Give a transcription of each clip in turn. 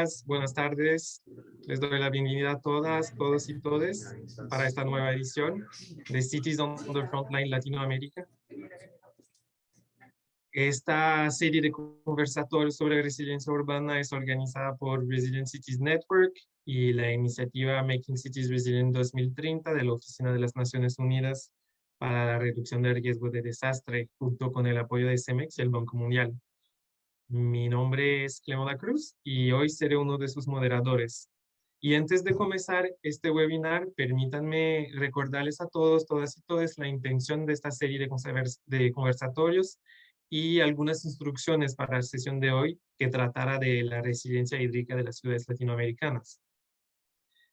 días, buenas tardes. Les doy la bienvenida a todas, todos y todes para esta nueva edición de Cities on the Frontline Latinoamérica. Esta serie de conversatorios sobre resiliencia urbana es organizada por Resilient Cities Network y la iniciativa Making Cities Resilient 2030 de la Oficina de las Naciones Unidas para la Reducción del Riesgo de Desastre, junto con el apoyo de CEMEX y el Banco Mundial. Mi nombre es Clemoda Cruz y hoy seré uno de sus moderadores. Y antes de comenzar este webinar, permítanme recordarles a todos, todas y todes la intención de esta serie de conversatorios y algunas instrucciones para la sesión de hoy que tratará de la resiliencia hídrica de las ciudades latinoamericanas.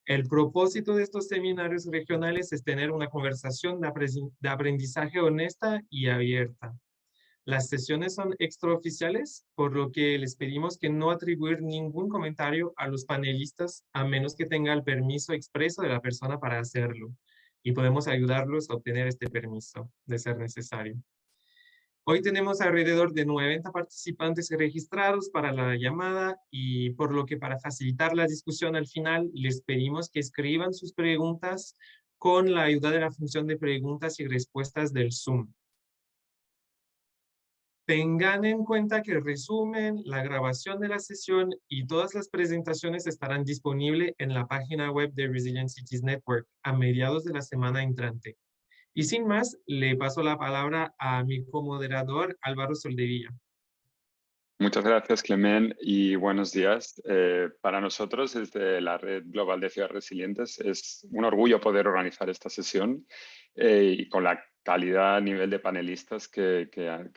El propósito de estos seminarios regionales es tener una conversación de aprendizaje honesta y abierta. Las sesiones son extraoficiales, por lo que les pedimos que no atribuir ningún comentario a los panelistas a menos que tenga el permiso expreso de la persona para hacerlo. Y podemos ayudarlos a obtener este permiso, de ser necesario. Hoy tenemos alrededor de 90 participantes registrados para la llamada y por lo que para facilitar la discusión al final les pedimos que escriban sus preguntas con la ayuda de la función de preguntas y respuestas del Zoom. Tengan en cuenta que el resumen, la grabación de la sesión y todas las presentaciones estarán disponibles en la página web de Resilient Cities Network a mediados de la semana entrante. Y sin más, le paso la palabra a mi comoderador Álvaro Soldevilla. Muchas gracias, Clement, y buenos días. Para nosotros, desde la Red Global de Ciudades Resilientes, es un orgullo poder organizar esta sesión y con la calidad a nivel de panelistas que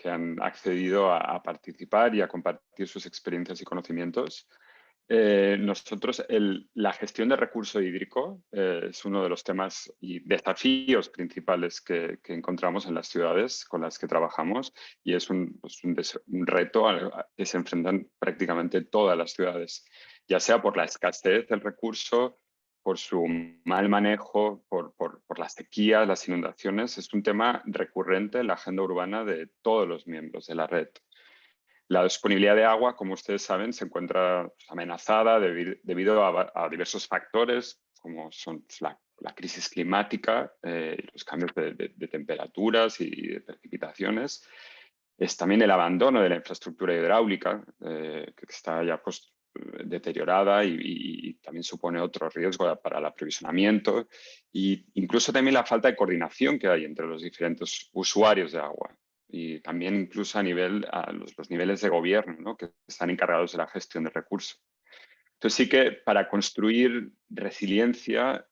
han accedido a participar y a compartir sus experiencias y conocimientos. Nosotros, la gestión del recurso hídrico es uno de los temas y desafíos principales que encontramos en las ciudades con las que trabajamos y es un reto al que se enfrentan prácticamente todas las ciudades, ya sea por la escasez del recurso, por su mal manejo, por las sequías, las inundaciones. Es un tema recurrente en la agenda urbana de todos los miembros de la red. La disponibilidad de agua, como ustedes saben, se encuentra amenazada debido a diversos factores, como son la crisis climática, los cambios de temperaturas y de precipitaciones. Es también el abandono de la infraestructura hidráulica, que está ya deteriorada y también supone otro riesgo para el aprovisionamiento. E incluso también la falta de coordinación que hay entre los diferentes usuarios de agua. Y también incluso a los niveles de gobierno, ¿no?, que están encargados de la gestión de recursos. Entonces sí que para construir resiliencia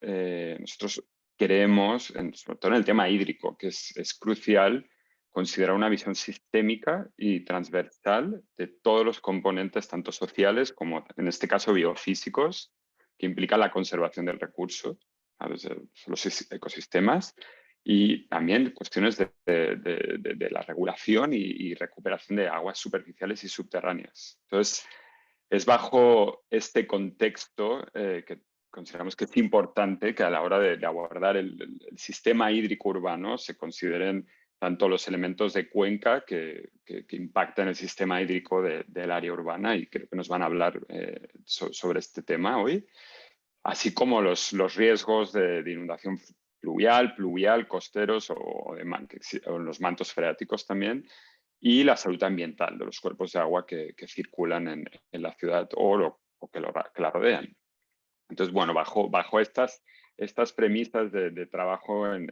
nosotros queremos, sobre todo en el tema hídrico, que es crucial considerar una visión sistémica y transversal de todos los componentes, tanto sociales como en este caso biofísicos, que implican la conservación del recurso, ¿sabes?, de los ecosistemas, y también cuestiones de la regulación y recuperación de aguas superficiales y subterráneas. Entonces, es bajo este contexto que consideramos que es importante que a la hora de abordar el sistema hídrico urbano se consideren tanto los elementos de cuenca que impactan el sistema hídrico del área urbana, y creo que nos van a hablar sobre este tema hoy, así como los riesgos de inundación pluvial, costeros o los mantos freáticos también, y la salud ambiental de los cuerpos de agua que circulan en la ciudad o que la rodean. Entonces, bueno, bajo estas premisas de trabajo en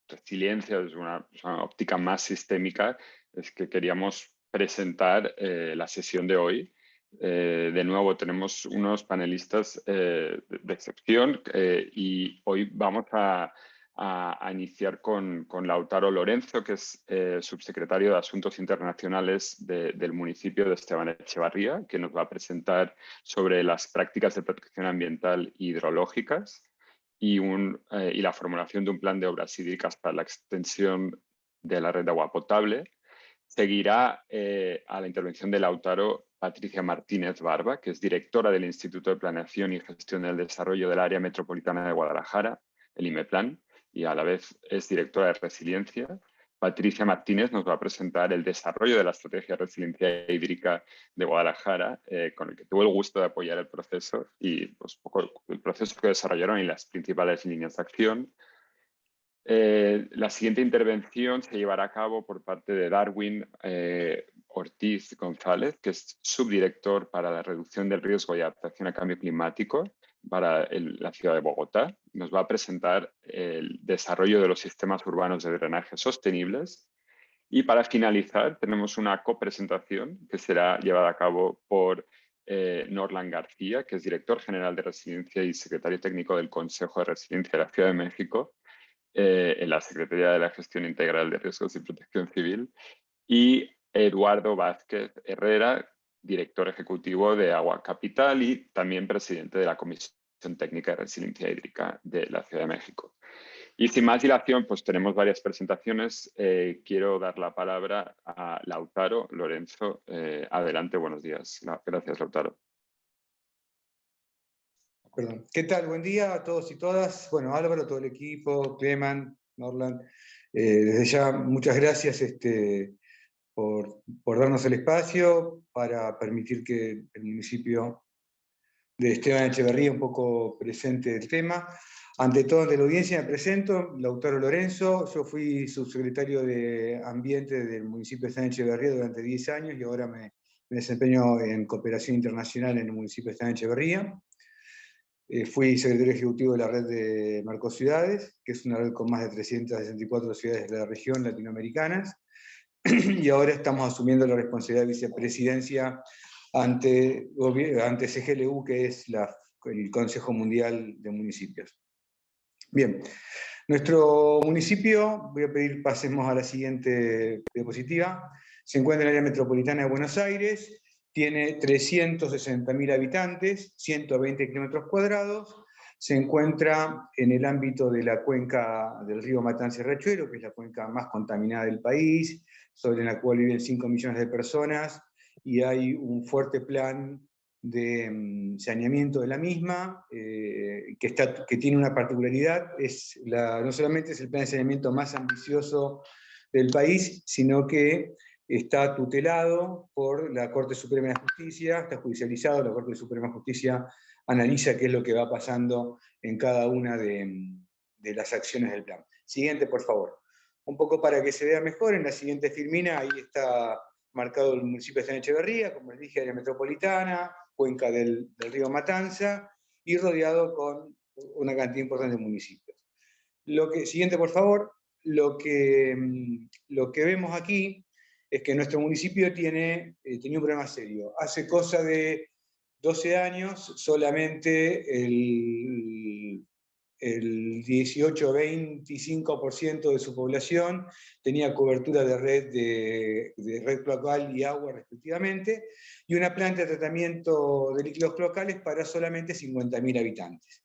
resiliencia desde una óptica más sistémica, es que queríamos presentar la sesión de hoy. De nuevo, tenemos unos panelistas de excepción y hoy vamos a iniciar con Lautaro Lorenzo, que es subsecretario de Asuntos Internacionales del municipio de Esteban Echevarría, que nos va a presentar sobre las prácticas de protección ambiental hidrológicas y la formulación de un plan de obras hídricas para la extensión de la red de agua potable. Seguirá a la intervención de Lautaro Patricia Martínez Barba, que es directora del Instituto de Planeación y Gestión del Desarrollo del Área Metropolitana de Guadalajara, el IMEPLAN, y a la vez es directora de Resiliencia. Patricia Martínez nos va a presentar el desarrollo de la estrategia de resiliencia hídrica de Guadalajara, con el que tuve el gusto de apoyar el proceso y pues, poco el proceso que desarrollaron y las principales líneas de acción. La siguiente intervención se llevará a cabo por parte de Darwin Ortiz González, que es subdirector para la reducción del riesgo y adaptación al cambio climático para la ciudad de Bogotá. Nos va a presentar el desarrollo de los sistemas urbanos de drenaje sostenibles. Y para finalizar, tenemos una copresentación que será llevada a cabo por Norlan García, que es director general de Resiliencia y secretario técnico del Consejo de Resiliencia de la Ciudad de México, en la Secretaría de la Gestión Integral de Riesgos y Protección Civil, y Eduardo Vázquez Herrera, director ejecutivo de Agua Capital y también presidente de la Comisión Técnica de Resiliencia Hídrica de la Ciudad de México. Y sin más dilación, pues tenemos varias presentaciones. Quiero dar la palabra a Lautaro Lorenzo. Adelante, buenos días. Gracias, Lautaro. Perdón. ¿Qué tal? Buen día a todos y todas. Bueno, Álvaro, todo el equipo, Cleman, Norland. Desde ya, muchas gracias por darnos el espacio para permitir que el municipio de Esteban Echeverría un poco presente el tema. Ante todo, ante la audiencia me presento, Lautaro Lorenzo. Yo fui subsecretario de Ambiente del municipio de Esteban Echeverría durante 10 años y ahora me desempeño en cooperación internacional en el municipio de Esteban Echeverría. Fui secretario ejecutivo de la red de Mercociudades, que es una red con más de 364 ciudades de la región latinoamericanas, y ahora estamos asumiendo la responsabilidad de vicepresidencia ante CGLU, que es el Consejo Mundial de Municipios. Bien, nuestro municipio, voy a pedir pasemos a la siguiente diapositiva, se encuentra en el área metropolitana de Buenos Aires, tiene 360.000 habitantes, 120 kilómetros cuadrados, se encuentra en el ámbito de la cuenca del río Matanza y Riachuelo, que es la cuenca más contaminada del país, sobre la cual viven 5 millones de personas, y hay un fuerte plan de saneamiento de la misma, que tiene una particularidad, no solamente es el plan de saneamiento más ambicioso del país, sino que está tutelado por la Corte Suprema de Justicia, está judicializado, la Corte Suprema de Justicia analiza qué es lo que va pasando en cada una de las acciones del plan. Siguiente, por favor. Un poco para que se vea mejor, en la siguiente filmina, ahí está marcado el municipio de Esteban Echeverría, como les dije, área metropolitana, cuenca del río Matanza, y rodeado con una cantidad importante de municipios. Siguiente, por favor. Lo que vemos aquí es que nuestro municipio tenía un problema serio. Hace cosa de 12 años, solamente el 18-25% de su población tenía cobertura de red cloacal y agua respectivamente, y una planta de tratamiento de líquidos cloacales para solamente 50.000 habitantes.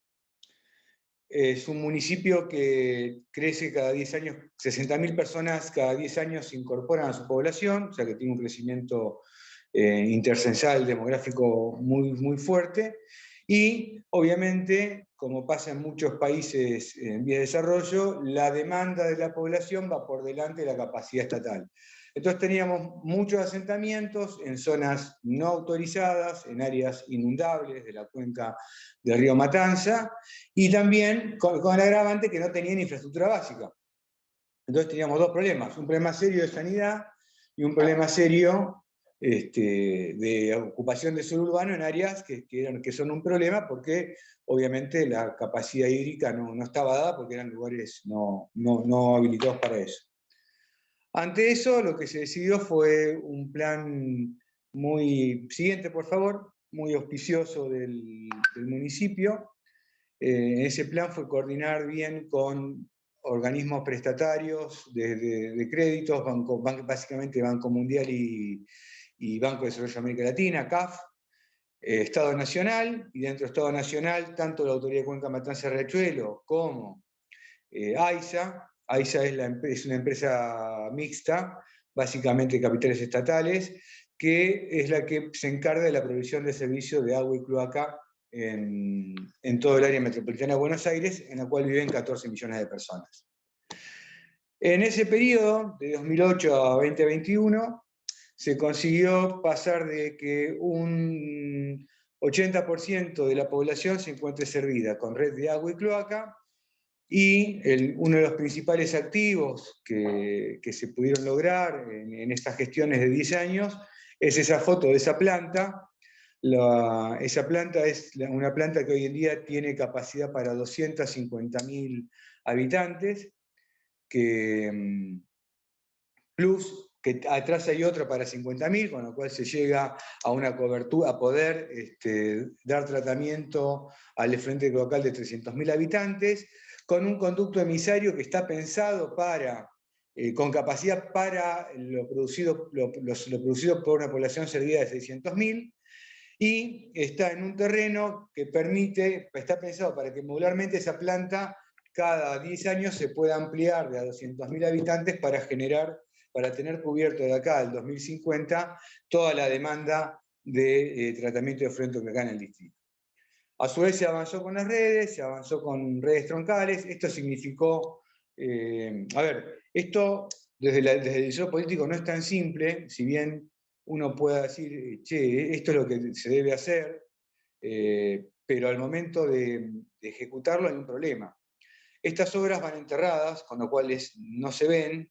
Es un municipio que crece cada 10 años, 60.000 personas cada 10 años se incorporan a su población, o sea que tiene un crecimiento intercensal demográfico muy, muy fuerte, y obviamente, como pasa en muchos países en vías de desarrollo, la demanda de la población va por delante de la capacidad estatal. Entonces teníamos muchos asentamientos en zonas no autorizadas, en áreas inundables de la cuenca del río Matanza, y también con el agravante que no tenían infraestructura básica. Entonces teníamos dos problemas, un problema serio de sanidad y un problema serio de ocupación de suelo urbano en áreas que son un problema porque obviamente la capacidad hídrica no estaba dada porque eran lugares no habilitados para eso. Ante eso, lo que se decidió fue un plan siguiente por favor, muy auspicioso del municipio. Ese plan fue coordinar bien con organismos prestatarios de créditos, básicamente Banco Mundial y Banco de Desarrollo de América Latina, CAF, Estado Nacional, y dentro del Estado Nacional, tanto la Autoridad de Cuenca Matanza Riachuelo como AISA. AISA es una empresa mixta, básicamente de capitales estatales, que es la que se encarga de la provisión de servicios de agua y cloaca en todo el área metropolitana de Buenos Aires, en la cual viven 14 millones de personas. En ese periodo, de 2008 a 2021, se consiguió pasar de que un 80% de la población se encuentre servida con red de agua y cloaca, y uno de los principales activos que se pudieron lograr en estas gestiones de 10 años es esa foto de esa planta. Esa planta es una planta que hoy en día tiene capacidad para 250.000 habitantes, plus que atrás hay otra para 50.000, con lo cual se llega a una cobertura, a poder dar tratamiento al efluente cloacal de 300.000 habitantes, con un conducto emisario que está pensado con capacidad para lo producido por una población servida de 600.000, y está en un terreno que está pensado para que modularmente esa planta cada 10 años se pueda ampliar de a 200.000 habitantes para tener cubierto de acá al 2050 toda la demanda de tratamiento de efluente cloacal en el distrito. A su vez se avanzó con las redes, se avanzó con redes troncales. Esto significó, esto desde el desarrollo político no es tan simple, si bien uno pueda decir, che, esto es lo que se debe hacer, pero al momento de ejecutarlo hay un problema. Estas obras van enterradas, con lo cual no se ven,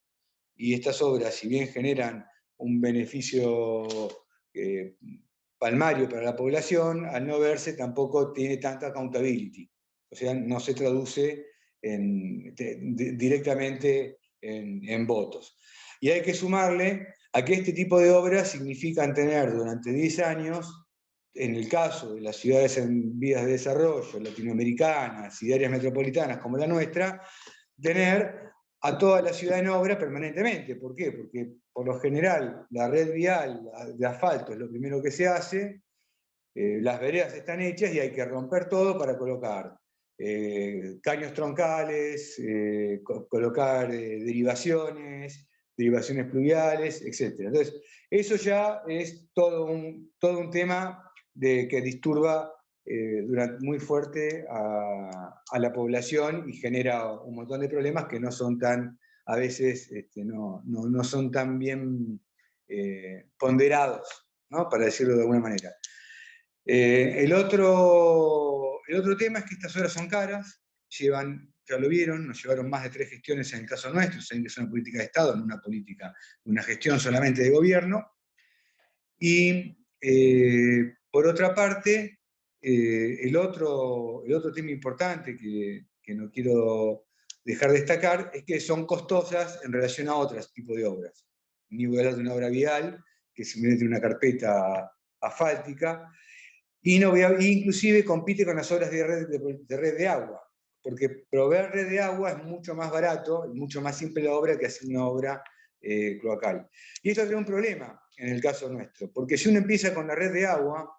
y estas obras, si bien generan un beneficio palmario para la población, al no verse tampoco tiene tanta accountability, o sea, no se traduce directamente en votos. Y hay que sumarle a que este tipo de obras significan tener durante 10 años, en el caso de las ciudades en vías de desarrollo, latinoamericanas y de áreas metropolitanas como la nuestra, tener a toda la ciudad en obra permanentemente. ¿Por qué? Porque por lo general la red vial de asfalto es lo primero que se hace, las veredas están hechas y hay que romper todo para colocar caños troncales, colocar derivaciones pluviales, etc. Entonces, eso ya es todo un tema que disturba muy fuerte a la población y genera un montón de problemas que no son a veces no son tan bien ponderados, ¿no? Para decirlo de alguna manera. El otro tema es que estas obras son caras, ya lo vieron, nos llevaron más de 3 gestiones en el caso nuestro, saben que es una política de Estado, no una gestión solamente de gobierno. Y por otra parte, el otro tema importante que no quiero dejar de destacar es que son costosas en relación a otros tipos de obras. Ni voy a hablar de una obra vial, que simplemente una carpeta asfáltica, inclusive compite con las obras de red de agua, porque proveer red de agua es mucho más barato y mucho más simple la obra que hacer una obra cloacal. Y esto trae un problema en el caso nuestro, porque si uno empieza con la red de agua,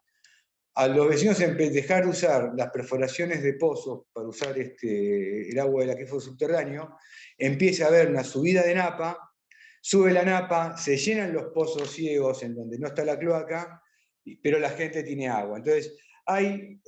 a los vecinos dejar de usar las perforaciones de pozos para usar el agua del acuífero subterráneo, empieza a haber una subida de napa, sube la napa, se llenan los pozos ciegos en donde no está la cloaca, pero la gente tiene agua. Entonces, hay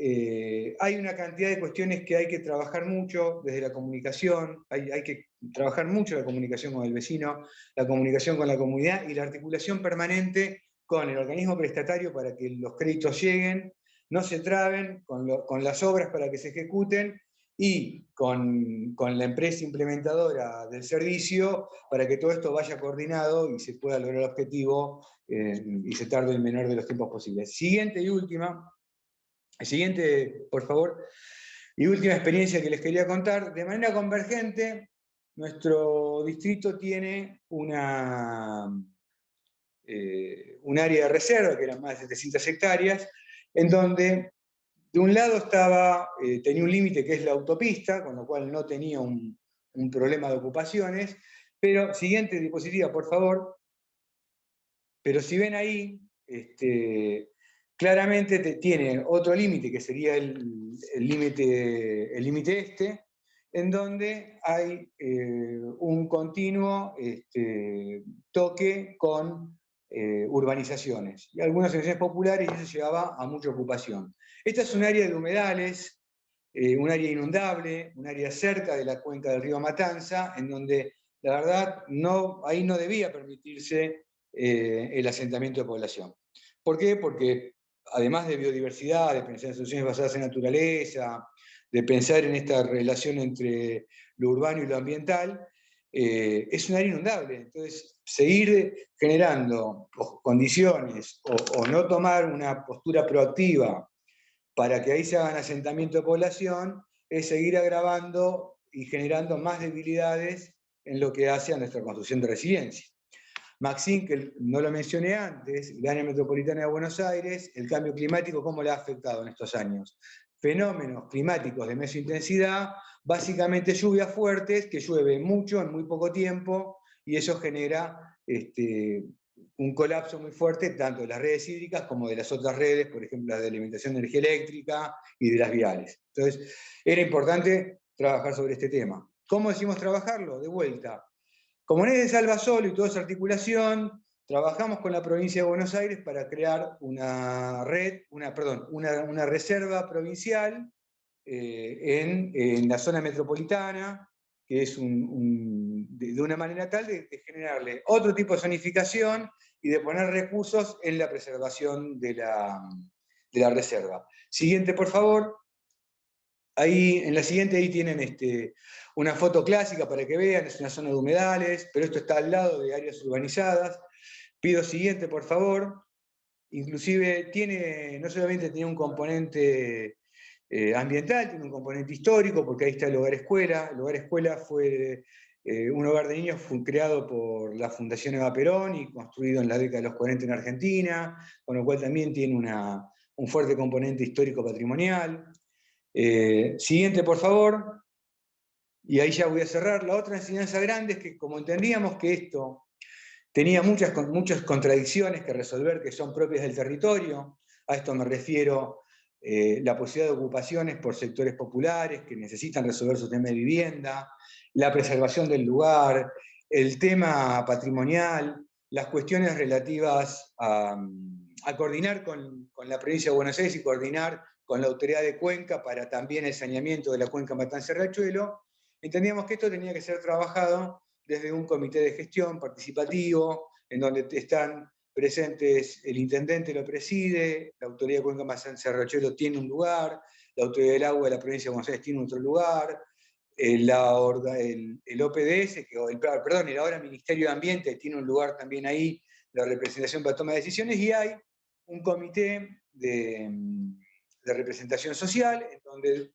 una cantidad de cuestiones que hay que trabajar mucho desde la comunicación, hay que trabajar mucho la comunicación con el vecino, la comunicación con la comunidad y la articulación permanente con el organismo prestatario para que los créditos lleguen, no se traben con las obras para que se ejecuten, y con la empresa implementadora del servicio para que todo esto vaya coordinado y se pueda lograr el objetivo y se tarde el menor de los tiempos posibles. Siguiente, por favor, y última experiencia que les quería contar. De manera convergente, nuestro distrito tiene un área de reserva, que eran más de 700 hectáreas, en donde de un lado tenía un límite que es la autopista, con lo cual no tenía un problema de ocupaciones, pero, siguiente diapositiva, por favor, pero si ven ahí, claramente tiene otro límite, que sería el límite en donde hay un continuo toque con urbanizaciones y algunas secciones populares, y eso llevaba a mucha ocupación. Esta es un área de humedales, un área inundable, un área cerca de la cuenca del río Matanza, en donde la verdad, ahí no debía permitirse el asentamiento de población. ¿Por qué? Porque además de biodiversidad, de pensar en soluciones basadas en naturaleza, de pensar en esta relación entre lo urbano y lo ambiental, es un área inundable. Entonces, seguir generando condiciones o no tomar una postura proactiva para que ahí se hagan asentamiento de población es seguir agravando y generando más debilidades en lo que hace a nuestra construcción de resiliencia. Maxine, que no lo mencioné antes, el área metropolitana de Buenos Aires, el cambio climático, ¿cómo le ha afectado en estos años? Fenómenos climáticos de mesointensidad, básicamente lluvias fuertes, que llueve mucho en muy poco tiempo, y eso genera un colapso muy fuerte tanto de las redes hídricas como de las otras redes, por ejemplo, la de alimentación de energía eléctrica y de las viales. Entonces, era importante trabajar sobre este tema. ¿Cómo decimos trabajarlo? De vuelta. Comunidades de Salvasol y toda esa articulación, trabajamos con la provincia de Buenos Aires para crear una reserva provincial en la zona metropolitana, que es de una manera tal de generarle otro tipo de zonificación y de poner recursos en la preservación de la reserva. Siguiente, por favor. Ahí, en la siguiente ahí tienen una foto clásica para que vean, es una zona de humedales, pero esto está al lado de áreas urbanizadas. Pido siguiente, por favor. Inclusive no solamente tiene un componente ambiental, tiene un componente histórico, porque ahí está el hogar escuela. El hogar escuela fue un hogar de niños creado por la Fundación Eva Perón y construido en la década de los 40 en Argentina, con lo cual también tiene un fuerte componente histórico patrimonial. Siguiente, por favor. Y ahí ya voy a cerrar. La otra enseñanza grande es que, como entendíamos que esto tenía muchas contradicciones que resolver que son propias del territorio, a esto me refiero la posibilidad de ocupaciones por sectores populares que necesitan resolver su tema de vivienda, la preservación del lugar, el tema patrimonial, las cuestiones relativas a coordinar con la provincia de Buenos Aires y coordinar con la autoridad de Cuenca para también el saneamiento de la cuenca Matanza-Riachuelo. Entendíamos que esto tenía que ser trabajado desde un comité de gestión participativo, en donde están presentes, el intendente lo preside, la autoridad de Cuenca Matanza-Riachuelo tiene un lugar, la autoridad del agua de la provincia de Buenos Aires tiene otro lugar, el OPDS, el ahora Ministerio de Ambiente tiene un lugar también ahí, la representación para toma de decisiones, y hay un comité de representación social, en donde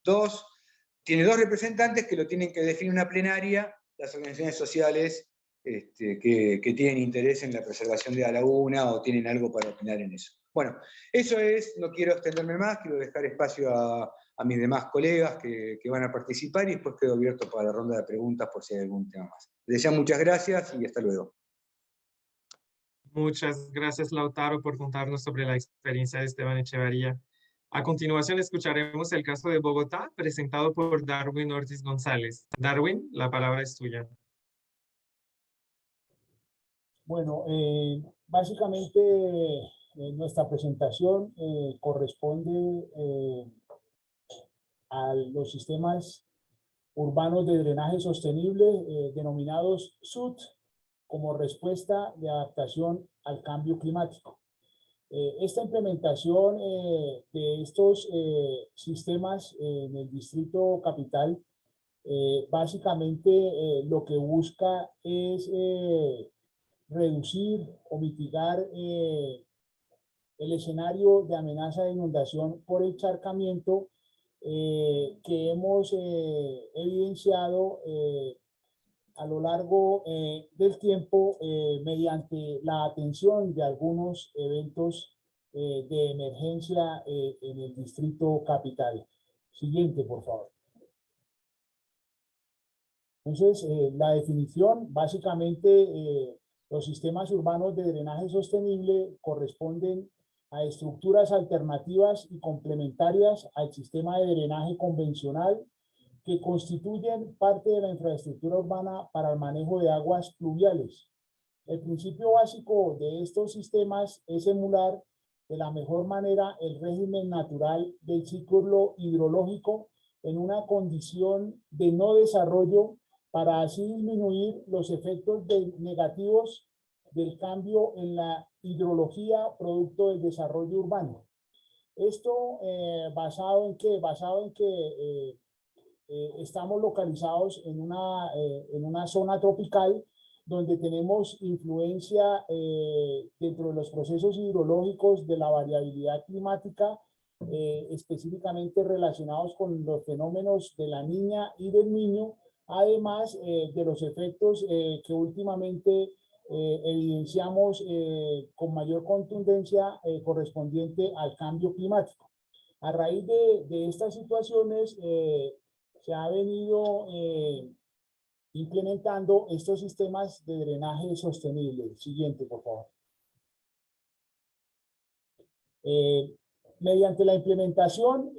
tiene dos representantes que lo tienen que definir una plenaria, las organizaciones sociales que tienen interés en la preservación de la laguna o tienen algo para opinar en eso. Bueno, eso es, no quiero extenderme más, quiero dejar espacio a mis demás colegas que van a participar y después quedo abierto para la ronda de preguntas por si hay algún tema más. Les deseo muchas gracias y hasta luego. Muchas gracias, Lautaro, por contarnos sobre la experiencia de Esteban Echevarría. A continuación, escucharemos el caso de Bogotá, presentado por Darwin Ortiz González. Darwin, la palabra es tuya. Bueno, básicamente nuestra presentación corresponde a los sistemas urbanos de drenaje sostenible denominados SUT como respuesta de adaptación al cambio climático. Esta implementación de estos sistemas en el Distrito Capital básicamente lo que busca es reducir o mitigar el escenario de amenaza de inundación por encharcamiento que hemos evidenciado a lo largo del tiempo mediante la atención de algunos eventos de emergencia en el Distrito Capital. Siguiente, por favor. Entonces, la definición, básicamente, los sistemas urbanos de drenaje sostenible corresponden a estructuras alternativas y complementarias al sistema de drenaje convencional que constituyen parte de la infraestructura urbana para el manejo de aguas pluviales. El principio básico de estos sistemas es emular de la mejor manera el régimen natural del ciclo hidrológico en una condición de no desarrollo para así disminuir los efectos negativos del cambio en la hidrología producto del desarrollo urbano. Esto basado en que estamos localizados en una zona tropical donde tenemos influencia dentro de los procesos hidrológicos de la variabilidad climática, específicamente relacionados con los fenómenos de la Niña y del Niño, además de los efectos que últimamente evidenciamos con mayor contundencia correspondiente al cambio climático. A raíz de estas situaciones se ha venido implementando estos sistemas de drenaje sostenible. Siguiente, por favor. Mediante la implementación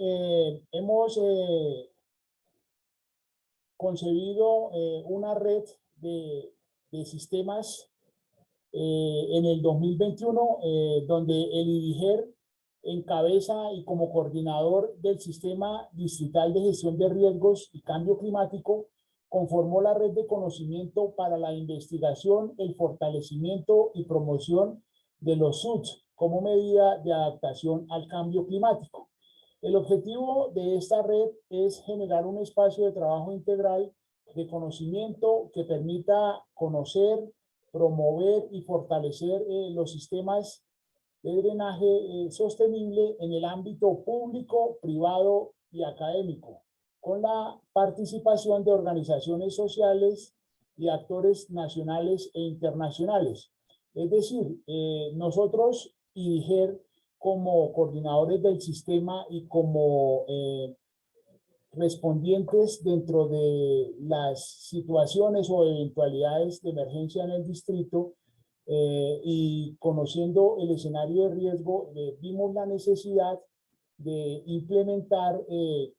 hemos concebido una red de sistemas en el 2021, donde el IDIGER encabeza y como coordinador del Sistema Distrital de Gestión de Riesgos y Cambio Climático, conformó la red de conocimiento para la investigación, el fortalecimiento y promoción de los SUTS como medida de adaptación al cambio climático. El objetivo de esta red es generar un espacio de trabajo integral de conocimiento que permita conocer, promover y fortalecer los sistemas de drenaje sostenible en el ámbito público, privado y académico, con la participación de organizaciones sociales y actores nacionales e internacionales. Es decir, nosotros, IDIGER, como coordinadores del sistema y como respondientes dentro de las situaciones o eventualidades de emergencia en el distrito, y conociendo el escenario de riesgo, vimos la necesidad de implementar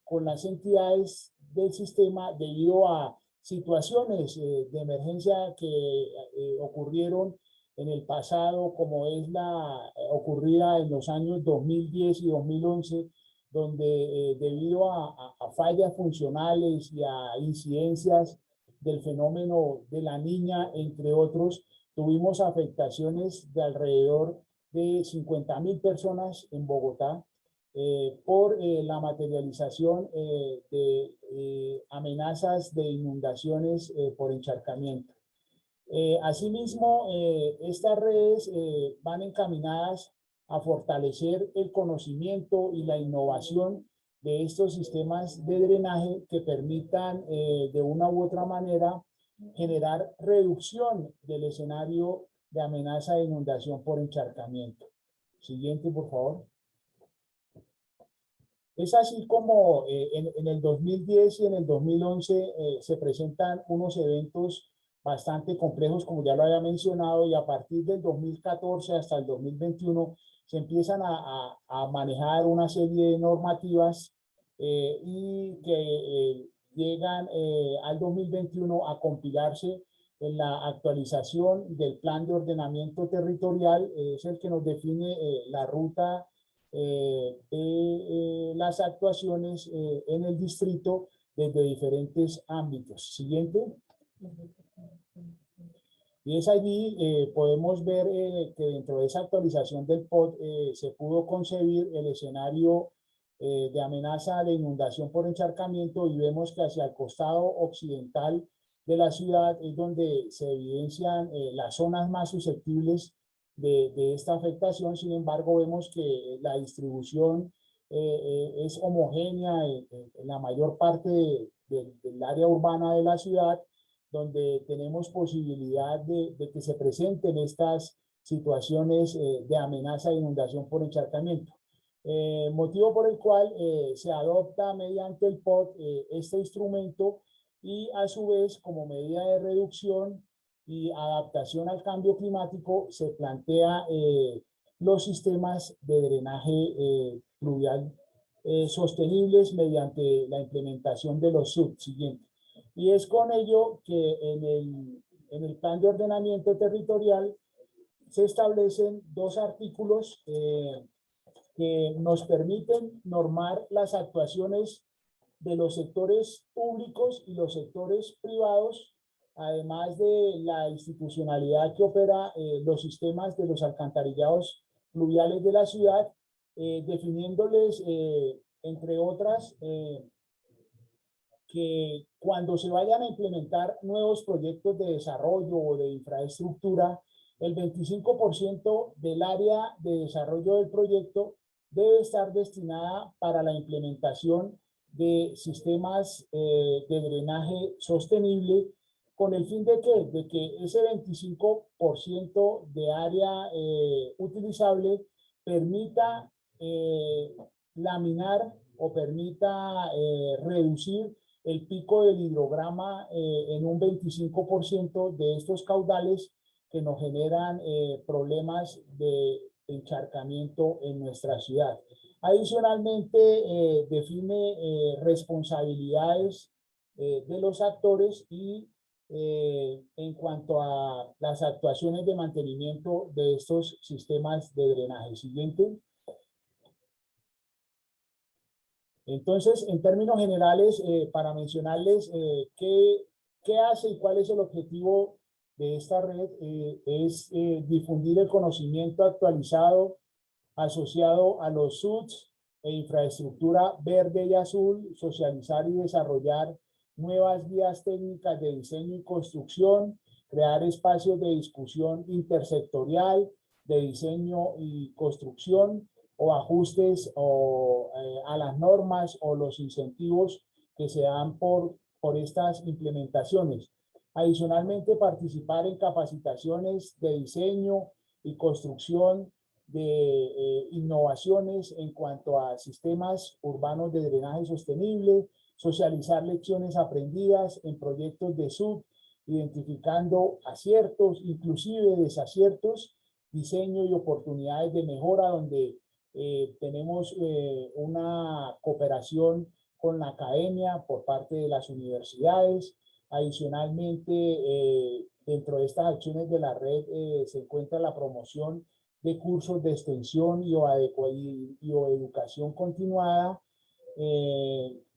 con las entidades del sistema debido a situaciones de emergencia que ocurrieron en el pasado, como es la ocurrida en los años 2010 y 2011, donde debido a fallas funcionales y a incidencias del fenómeno de la Niña, entre otros, tuvimos afectaciones de alrededor de 50.000 personas en Bogotá por la materialización de amenazas de inundaciones por encharcamiento. Asimismo, estas redes van encaminadas a fortalecer el conocimiento y la innovación de estos sistemas de drenaje que permitan de una u otra manera generar reducción del escenario de amenaza de inundación por encharcamiento. Siguiente, por favor. Es así como en el 2010 y en el 2011 se presentan unos eventos bastante complejos, como ya lo había mencionado, y a partir del 2014 hasta el 2021 se empiezan a manejar una serie de normativas y que llegan al 2021 a compilarse en la actualización del Plan de Ordenamiento Territorial, es el que nos define la ruta de las actuaciones en el distrito desde diferentes ámbitos. Siguiente. Y es allí, podemos ver que dentro de esa actualización del POT se pudo concebir el escenario de amenaza de inundación por encharcamiento, y vemos que hacia el costado occidental de la ciudad es donde se evidencian las zonas más susceptibles de esta afectación. Sin embargo, vemos que la distribución es homogénea en la mayor parte del área urbana de la ciudad, donde tenemos posibilidad de que se presenten estas situaciones de amenaza de inundación por encharcamiento. Motivo por el cual se adopta mediante el POT este instrumento, y a su vez, como medida de reducción y adaptación al cambio climático, se plantea los sistemas de drenaje pluvial sostenibles mediante la implementación de los SUT. Siguiente. Y es con ello que en el Plan de Ordenamiento Territorial se establecen dos artículos que nos permiten normar las actuaciones de los sectores públicos y los sectores privados, además de la institucionalidad que opera los sistemas de los alcantarillados pluviales de la ciudad, definiéndoles, entre otras, que cuando se vayan a implementar nuevos proyectos de desarrollo o de infraestructura, el 25% del área de desarrollo del proyecto debe estar destinada para la implementación de sistemas de drenaje sostenible, con el fin de que ese 25% de área utilizable permita laminar o permita reducir el pico del hidrograma en un 25% de estos caudales que nos generan problemas de encharcamiento en nuestra ciudad. Adicionalmente, define responsabilidades de los actores y en cuanto a las actuaciones de mantenimiento de estos sistemas de drenaje. Siguiente. Entonces, en términos generales, para mencionarles qué hace y cuál es el objetivo de esta red, es difundir el conocimiento actualizado asociado a los SUDs e infraestructura verde y azul, socializar y desarrollar nuevas guías técnicas de diseño y construcción, crear espacios de discusión intersectorial, de diseño y construcción, o ajustes a las normas o los incentivos que se dan por estas implementaciones. Adicionalmente, participar en capacitaciones de diseño y construcción de innovaciones en cuanto a sistemas urbanos de drenaje sostenible, socializar lecciones aprendidas en proyectos de SUD, identificando aciertos, inclusive desaciertos, diseño y oportunidades de mejora, donde tenemos una cooperación con la academia por parte de las universidades. Adicionalmente, dentro de estas acciones de la red se encuentra la promoción de cursos de extensión y o educación continuada,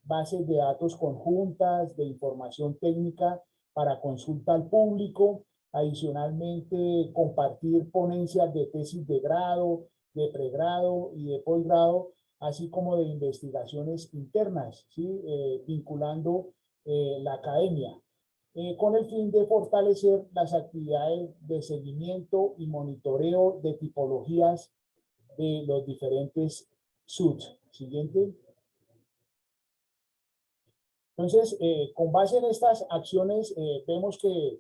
bases de datos conjuntas, de información técnica para consulta al público. Adicionalmente, compartir ponencias de tesis de grado, de pregrado y de posgrado, así como de investigaciones internas, ¿sí? Vinculando la academia, con el fin de fortalecer las actividades de seguimiento y monitoreo de tipologías de los diferentes SUDs. Siguiente. Entonces, con base en estas acciones, vemos que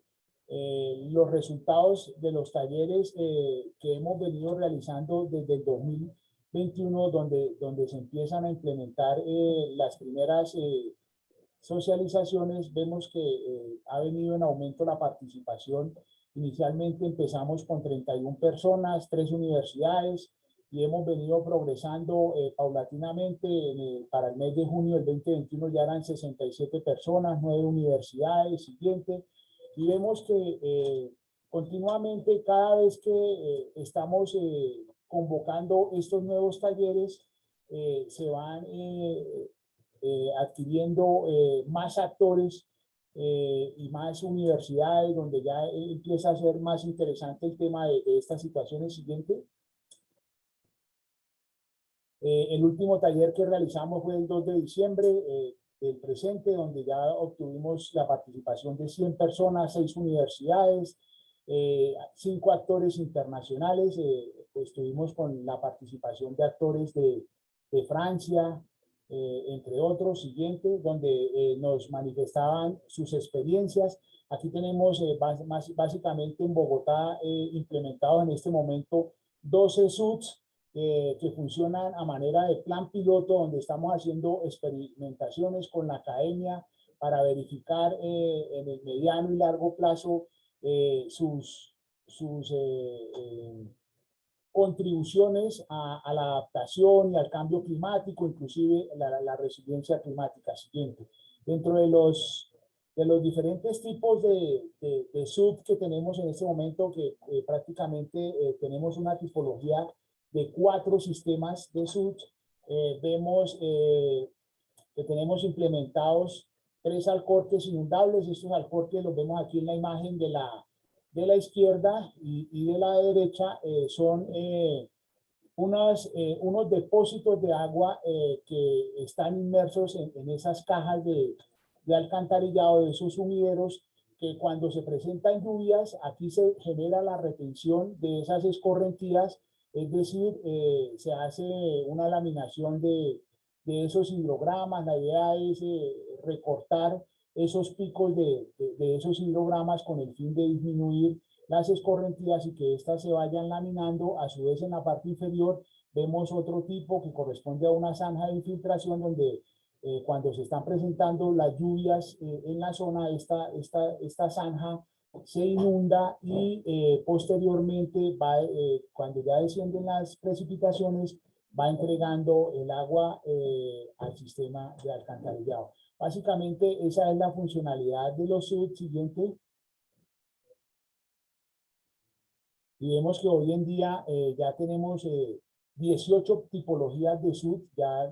los resultados de los talleres que hemos venido realizando desde el 2021, donde se empiezan a implementar las primeras socializaciones, vemos que ha venido en aumento la participación. Inicialmente empezamos con 31 personas, 3 universidades, y hemos venido progresando paulatinamente. Para el mes de junio del 2021 ya eran 67 personas, 9 universidades. Siguiente. Y vemos que continuamente, cada vez que estamos convocando estos nuevos talleres, se van adquiriendo más actores y más universidades, donde ya empieza a ser más interesante el tema de estas situaciones. Siguiente. El último taller que realizamos fue el 2 de diciembre del presente, donde ya obtuvimos la participación de 100 personas, 6 universidades, 5 actores internacionales. Estuvimos con la participación de actores de Francia, entre otros. Siguiente, donde nos manifestaban sus experiencias. Aquí tenemos básicamente en Bogotá implementados en este momento 12 SUDs que funcionan a manera de plan piloto, donde estamos haciendo experimentaciones con la academia para verificar en el mediano y largo plazo sus contribuciones a la adaptación y al cambio climático, inclusive la resiliencia climática. Siguiente. Dentro de los diferentes tipos de SUD que tenemos en este momento, que prácticamente tenemos una tipología de 4 sistemas de SUD, vemos que tenemos implementados 3 alcorques inundables. Estos alcorques los vemos aquí en la imagen de la izquierda y de la derecha. Son unos depósitos de agua que están inmersos en esas cajas de alcantarillado, de esos sumideros, que cuando se presentan lluvias, aquí se genera la retención de esas escorrentías, es decir, se hace una laminación de esos hidrogramas. La idea es recortar esos picos de esos hidrogramas con el fin de disminuir las escorrentías y que éstas se vayan laminando. A su vez, en la parte inferior vemos otro tipo que corresponde a una zanja de infiltración donde cuando se están presentando las lluvias en la zona, esta zanja se inunda y posteriormente cuando ya descienden las precipitaciones, va entregando el agua al sistema de alcantarillado. Básicamente esa es la funcionalidad de los SUD. Siguiente. Y vemos que hoy en día ya tenemos 18 tipologías de SUD. Ya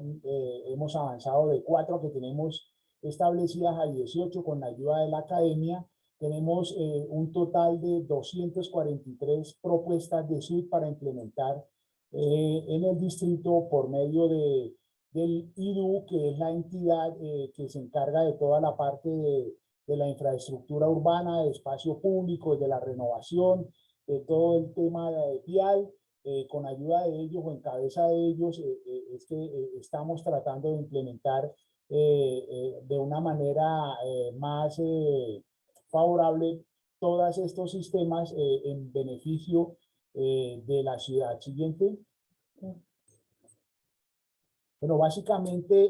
hemos avanzado de 4 que tenemos establecidas a 18 con la ayuda de la academia. Tenemos un total de 243 propuestas de SUD para implementar en el distrito por medio del IDU, que es la entidad que se encarga de toda la parte de la infraestructura urbana, de espacio público, de la renovación, de todo el tema vial. Con ayuda de ellos o en cabeza de ellos es que estamos tratando de implementar de una manera más favorable todos estos sistemas en beneficio de la ciudad. Siguiente. Bueno, básicamente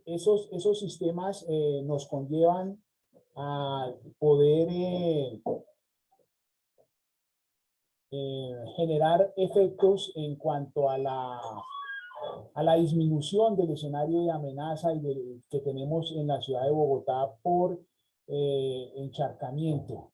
esos sistemas nos conllevan a poder generar efectos en cuanto a la disminución del escenario de amenaza que tenemos en la ciudad de Bogotá por encharcamiento.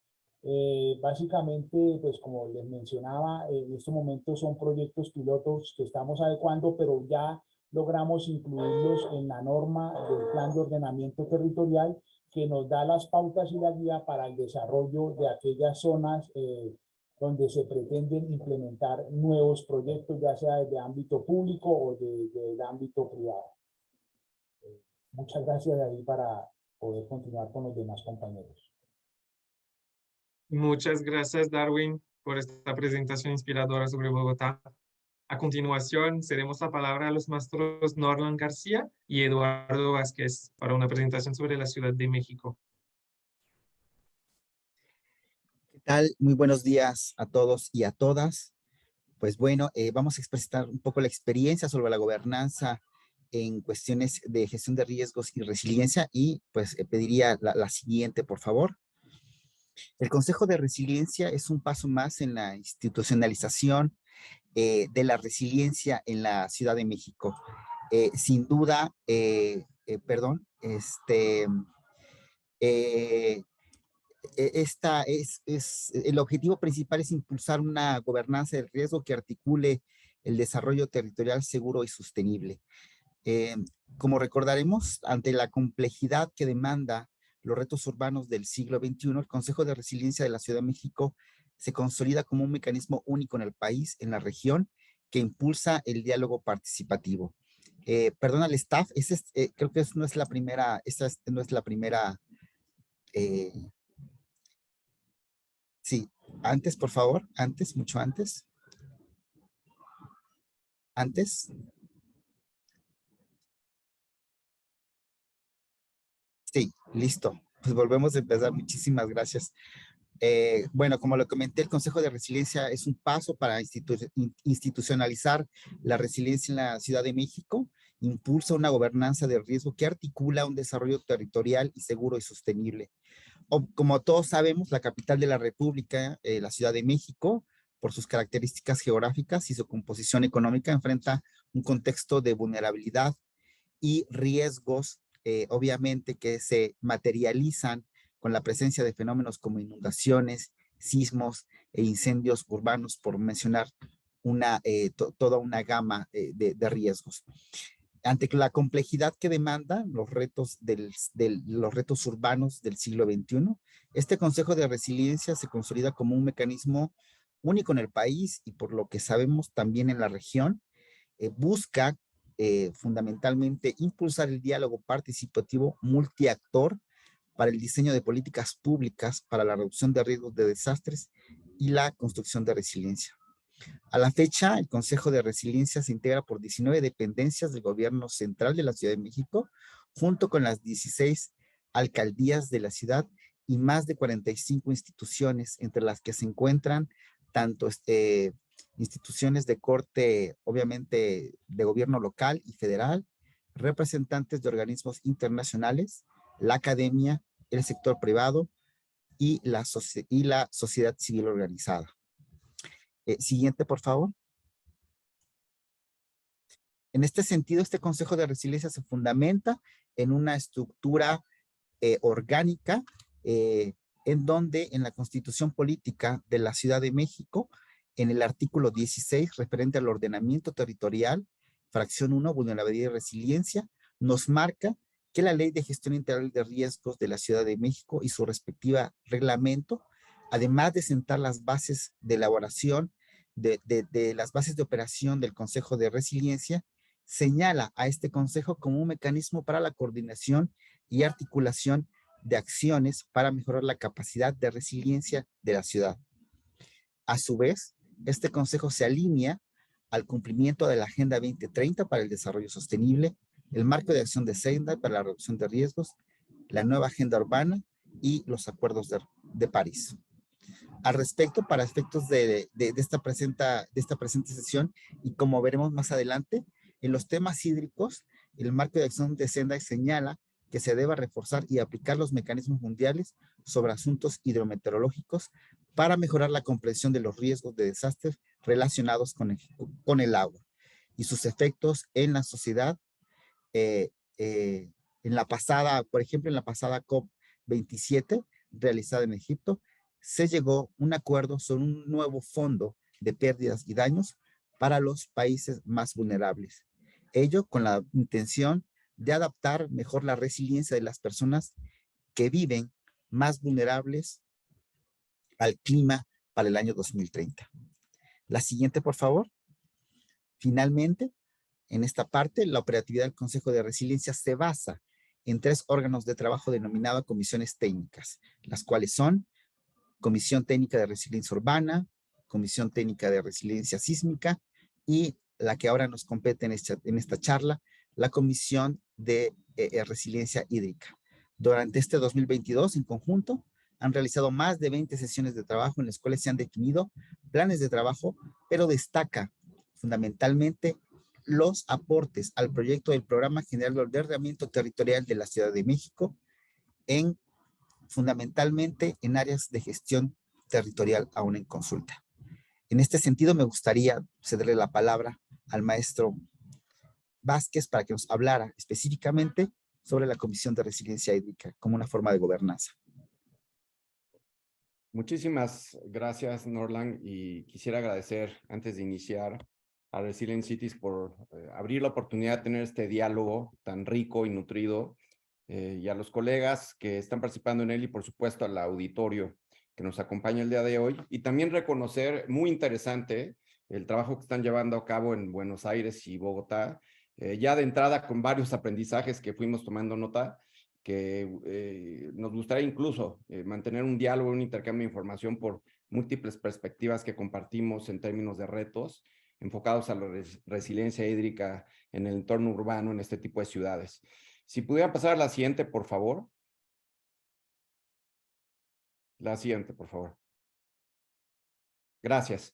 Básicamente, pues como les mencionaba, en este momento son proyectos pilotos que estamos adecuando, pero ya logramos incluirlos en la norma del plan de ordenamiento territorial, que nos da las pautas y la guía para el desarrollo de aquellas zonas donde se pretenden implementar nuevos proyectos, ya sea desde ámbito público o del ámbito privado. Muchas gracias de ahí para poder continuar con los demás compañeros. Muchas gracias, Darwin, por esta presentación inspiradora sobre Bogotá. A continuación, cedemos la palabra a los maestros Norlan García y Eduardo Vázquez para una presentación sobre la Ciudad de México. ¿Qué tal? Muy buenos días a todos y a todas. Pues bueno, vamos a expresar un poco la experiencia sobre la gobernanza en cuestiones de gestión de riesgos y resiliencia y pues pediría la siguiente, por favor. El Consejo de Resiliencia es un paso más en la institucionalización de la resiliencia en la Ciudad de México. Sin duda, el objetivo principal es impulsar una gobernanza del riesgo que articule el desarrollo territorial seguro y sostenible. Como recordaremos, ante la complejidad que demanda los retos urbanos del siglo XXI, el Consejo de Resiliencia de la Ciudad de México se consolida como un mecanismo único en el país, en la región, que impulsa el diálogo participativo. Perdón al staff, creo que no es la primera, no es la primera. Sí, antes, por favor, antes, mucho antes. Antes. Sí, listo. Pues volvemos a empezar. Muchísimas gracias. Bueno, como lo comenté, el Consejo de Resiliencia es un paso para institucionalizar la resiliencia en la Ciudad de México, impulsa una gobernanza de riesgo que articula un desarrollo territorial y seguro y sostenible. Como todos sabemos, la capital de la República, la Ciudad de México, por sus características geográficas y su composición económica, enfrenta un contexto de vulnerabilidad y riesgos, obviamente, que se materializan con la presencia de fenómenos como inundaciones, sismos e incendios urbanos, por mencionar toda una gama de riesgos. ante la complejidad que demandan los retos, los retos urbanos del siglo XXI, este Consejo de Resiliencia se consolida como un mecanismo único en el país y por lo que sabemos también en la región. Busca fundamentalmente impulsar el diálogo participativo multiactor para el diseño de políticas públicas para la reducción de riesgos de desastres y la construcción de resiliencia. A la fecha, el Consejo de Resiliencia se integra por 19 dependencias del gobierno central de la Ciudad de México, junto con las 16 alcaldías de la ciudad y más de 45 instituciones, entre las que se encuentran tanto instituciones de corte, obviamente, de gobierno local y federal, representantes de organismos internacionales, la academia, el sector privado y la sociedad civil organizada. Siguiente, por favor. En este sentido, este Consejo de Resiliencia se fundamenta en una estructura orgánica en donde en la Constitución Política de la Ciudad de México, en el artículo 16, referente al ordenamiento territorial, fracción 1, vulnerabilidad y resiliencia, nos marca que la Ley de Gestión Integral de Riesgos de la Ciudad de México y su respectiva reglamento, además de sentar las bases de elaboración de las bases de operación del Consejo de Resiliencia, señala a este Consejo como un mecanismo para la coordinación y articulación de acciones para mejorar la capacidad de resiliencia de la ciudad. A su vez, este Consejo se alinea al cumplimiento de la Agenda 2030 para el Desarrollo Sostenible, el Marco de Acción de Sendai para la Reducción de Riesgos, la Nueva Agenda Urbana y los Acuerdos de París. Al respecto, para efectos de esta presente sesión, y como veremos más adelante, en los temas hídricos, el Marco de Acción de Sendai señala que se deba reforzar y aplicar los mecanismos mundiales sobre asuntos hidrometeorológicos para mejorar la comprensión de los riesgos de desastres relacionados con el agua y sus efectos en la sociedad. En la pasada, por ejemplo, en la pasada COP27 realizada en Egipto, se llegó a un acuerdo sobre un nuevo fondo de pérdidas y daños para los países más vulnerables. Ello con la intención de adaptar mejor la resiliencia de las personas que viven más vulnerables al clima para el año 2030. La siguiente, por favor. Finalmente, en esta parte, la operatividad del Consejo de Resiliencia se basa en 3 órganos de trabajo denominados comisiones técnicas, las cuales son Comisión Técnica de Resiliencia Urbana, Comisión Técnica de Resiliencia Sísmica y la que ahora nos compete en esta charla, la Comisión de Resiliencia Hídrica. Durante este 2022, en conjunto, han realizado más de 20 sesiones de trabajo en las cuales se han definido planes de trabajo, pero destaca fundamentalmente los aportes al proyecto del Programa General de Ordenamiento Territorial de la Ciudad de México fundamentalmente en áreas de gestión territorial aún en consulta. En este sentido, me gustaría cederle la palabra al maestro Vázquez para que nos hablara específicamente sobre la Comisión de Resiliencia Hídrica como una forma de gobernanza. Muchísimas gracias, Norland, y quisiera agradecer antes de iniciar a Resilient Cities por abrir la oportunidad de tener este diálogo tan rico y nutrido, y a los colegas que están participando en él y por supuesto al auditorio que nos acompaña el día de hoy, y también reconocer, muy interesante, el trabajo que están llevando a cabo en Buenos Aires y Bogotá, ya de entrada con varios aprendizajes que fuimos tomando nota, que nos gustaría incluso mantener un diálogo, un intercambio de información por múltiples perspectivas que compartimos en términos de retos enfocados a la resiliencia hídrica en el entorno urbano en este tipo de ciudades. Si pudieran pasar a la siguiente, por favor. La siguiente, por favor. Gracias.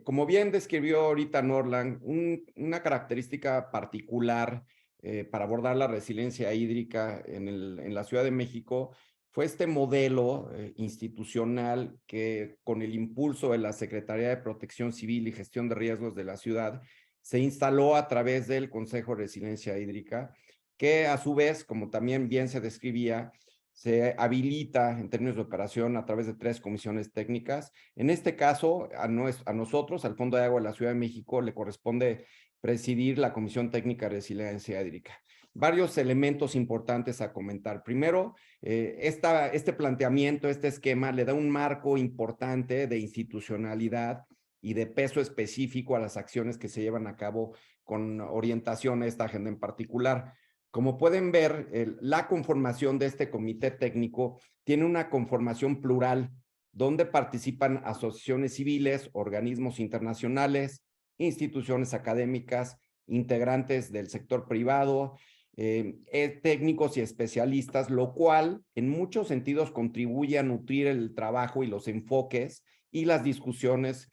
Como bien describió ahorita Norland, una característica particular para abordar la resiliencia hídrica en la Ciudad de México fue este modelo institucional que, con el impulso de la Secretaría de Protección Civil y Gestión de Riesgos de la ciudad, se instaló a través del Consejo de Resiliencia Hídrica, que a su vez, como también bien se describía, se habilita en términos de operación a través de 3 comisiones técnicas. En este caso, a nosotros, al Fondo de Agua de la Ciudad de México, le corresponde presidir la Comisión Técnica de Resiliencia Hídrica. Varios elementos importantes a comentar. Primero, este planteamiento, este esquema le da un marco importante de institucionalidad y de peso específico a las acciones que se llevan a cabo con orientación a esta agenda en particular. Como pueden ver, la conformación de este comité técnico tiene una conformación plural, donde participan asociaciones civiles, organismos internacionales, instituciones académicas, integrantes del sector privado, técnicos y especialistas, lo cual en muchos sentidos contribuye a nutrir el trabajo y los enfoques y las discusiones,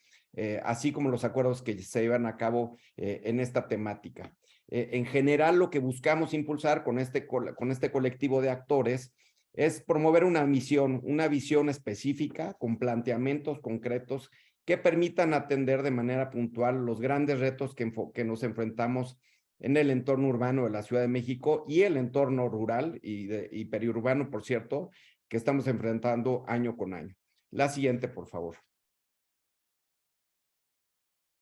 así como los acuerdos que se llevan a cabo en esta temática. En general, lo que buscamos impulsar con este colectivo de actores es promover una visión específica con planteamientos concretos que permitan atender de manera puntual los grandes retos que nos enfrentamos en el entorno urbano de la Ciudad de México y el entorno rural y periurbano, por cierto, que estamos enfrentando año con año. La siguiente, por favor.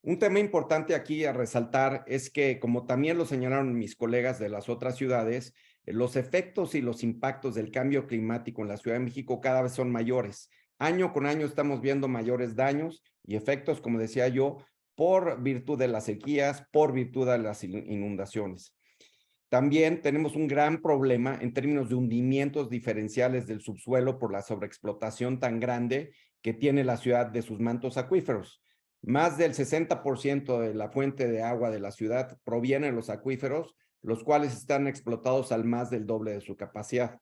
Un tema importante aquí a resaltar es que, como también lo señalaron mis colegas de las otras ciudades, los efectos y los impactos del cambio climático en la Ciudad de México cada vez son mayores. Año con año estamos viendo mayores daños y efectos, como decía yo, por virtud de las sequías, por virtud de las inundaciones. También tenemos un gran problema en términos de hundimientos diferenciales del subsuelo por la sobreexplotación tan grande que tiene la ciudad de sus mantos acuíferos. Más del 60% de la fuente de agua de la ciudad proviene de los acuíferos, los cuales están explotados al más del doble de su capacidad.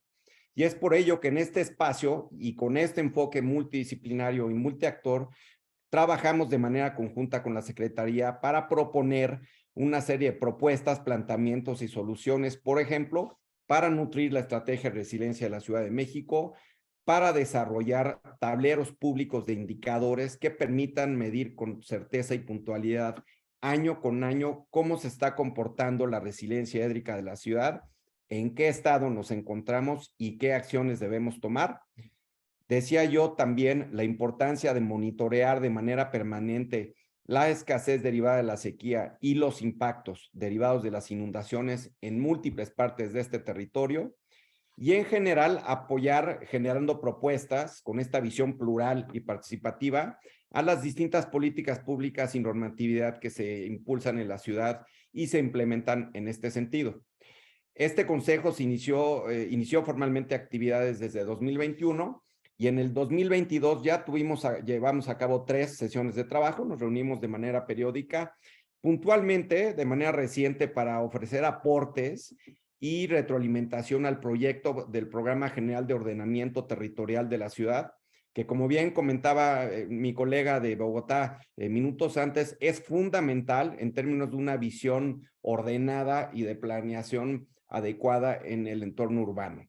Y es por ello que en este espacio y con este enfoque multidisciplinario y multiactor, trabajamos de manera conjunta con la Secretaría para proponer una serie de propuestas, planteamientos y soluciones, por ejemplo, para nutrir la estrategia de resiliencia de la Ciudad de México, para desarrollar tableros públicos de indicadores que permitan medir con certeza y puntualidad año con año cómo se está comportando la resiliencia hídrica de la ciudad, en qué estado nos encontramos y qué acciones debemos tomar. Decía yo también la importancia de monitorear de manera permanente la escasez derivada de la sequía y los impactos derivados de las inundaciones en múltiples partes de este territorio. Y en general apoyar generando propuestas con esta visión plural y participativa a las distintas políticas públicas y normatividad que se impulsan en la ciudad y se implementan en este sentido. Este consejo se inició formalmente actividades desde 2021 y en el 2022 ya llevamos a cabo 3 sesiones de trabajo, nos reunimos de manera periódica, puntualmente, de manera reciente para ofrecer aportes y retroalimentación al proyecto del Programa General de Ordenamiento Territorial de la ciudad, que como bien comentaba mi colega de Bogotá minutos antes, es fundamental en términos de una visión ordenada y de planeación adecuada en el entorno urbano.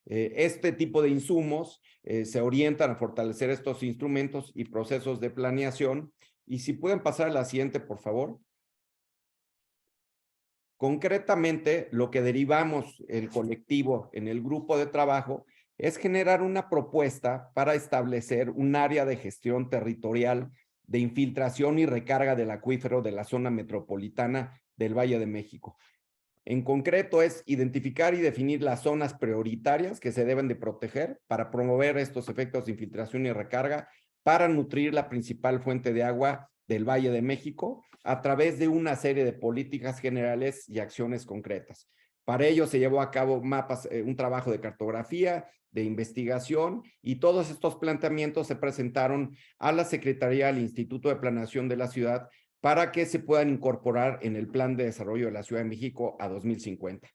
Este tipo de insumos se orientan a fortalecer estos instrumentos y procesos de planeación. Y si pueden pasar a la siguiente, por favor. Concretamente, lo que derivamos el colectivo en el grupo de trabajo es generar una propuesta para establecer un área de gestión territorial de infiltración y recarga del acuífero de la zona metropolitana del Valle de México. En concreto es identificar y definir las zonas prioritarias que se deben de proteger para promover estos efectos de infiltración y recarga para nutrir la principal fuente de agua del Valle de México a través de una serie de políticas generales y acciones concretas. Para ello se llevó a cabo un trabajo de cartografía, de investigación, y todos estos planteamientos se presentaron a la Secretaría del Instituto de Planeación de la Ciudad para que se puedan incorporar en el Plan de Desarrollo de la Ciudad de México a 2050.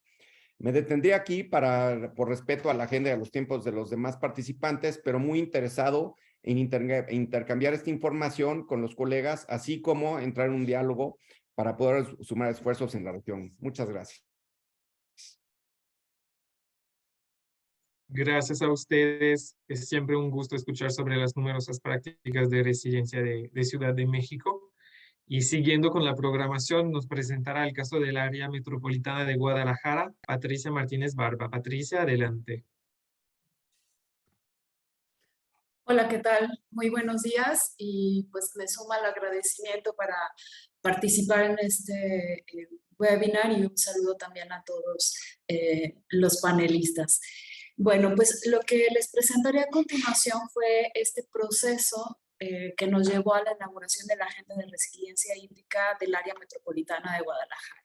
Me detendré aquí por respeto a la agenda y a los tiempos de los demás participantes, pero muy interesado en intercambiar esta información con los colegas, así como entrar en un diálogo para poder sumar esfuerzos en la región. Muchas gracias. Gracias a ustedes. Es siempre un gusto escuchar sobre las numerosas prácticas de resiliencia de Ciudad de México. Y siguiendo con la programación, nos presentará el caso del área metropolitana de Guadalajara, Patricia Martínez Barba. Patricia, adelante. Hola, ¿qué tal? Muy buenos días y pues me suma el agradecimiento para participar en este webinar y un saludo también a todos los panelistas. Bueno, pues lo que les presentaré a continuación fue este proceso que nos llevó a la elaboración de la Agenda de Resiliencia Hídrica del Área Metropolitana de Guadalajara.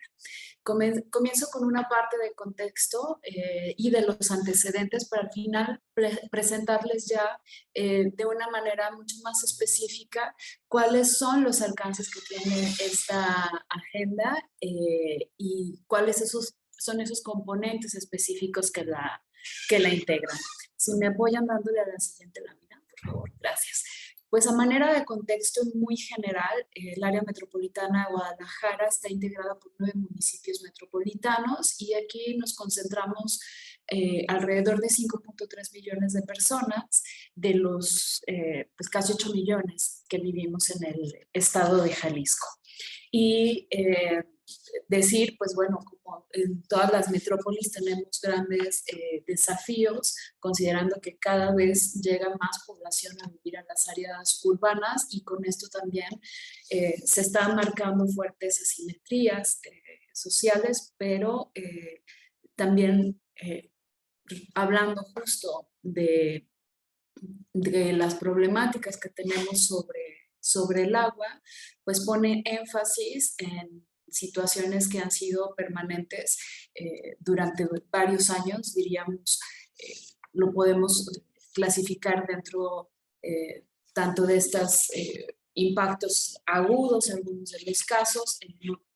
Comienzo con una parte de contexto y de los antecedentes para al final presentarles ya de una manera mucho más específica cuáles son los alcances que tiene esta agenda y cuáles son esos componentes específicos que la integran. Si me apoyan dándole a la siguiente lámina, por favor, gracias. Pues a manera de contexto muy general, el área metropolitana de Guadalajara está integrada por 9 municipios metropolitanos y aquí nos concentramos alrededor de 5.3 millones de personas, de los pues casi 8 millones que vivimos en el estado de Jalisco. Y decir, pues bueno, como en todas las metrópolis tenemos grandes desafíos, considerando que cada vez llega más población a vivir en las áreas urbanas y con esto también se están marcando fuertes asimetrías sociales, sobre también hablando justo de las problemáticas que tenemos sobre el agua, pues pone énfasis en situaciones que han sido permanentes durante varios años, diríamos, lo podemos clasificar dentro tanto de estos impactos agudos, en algunos de los casos,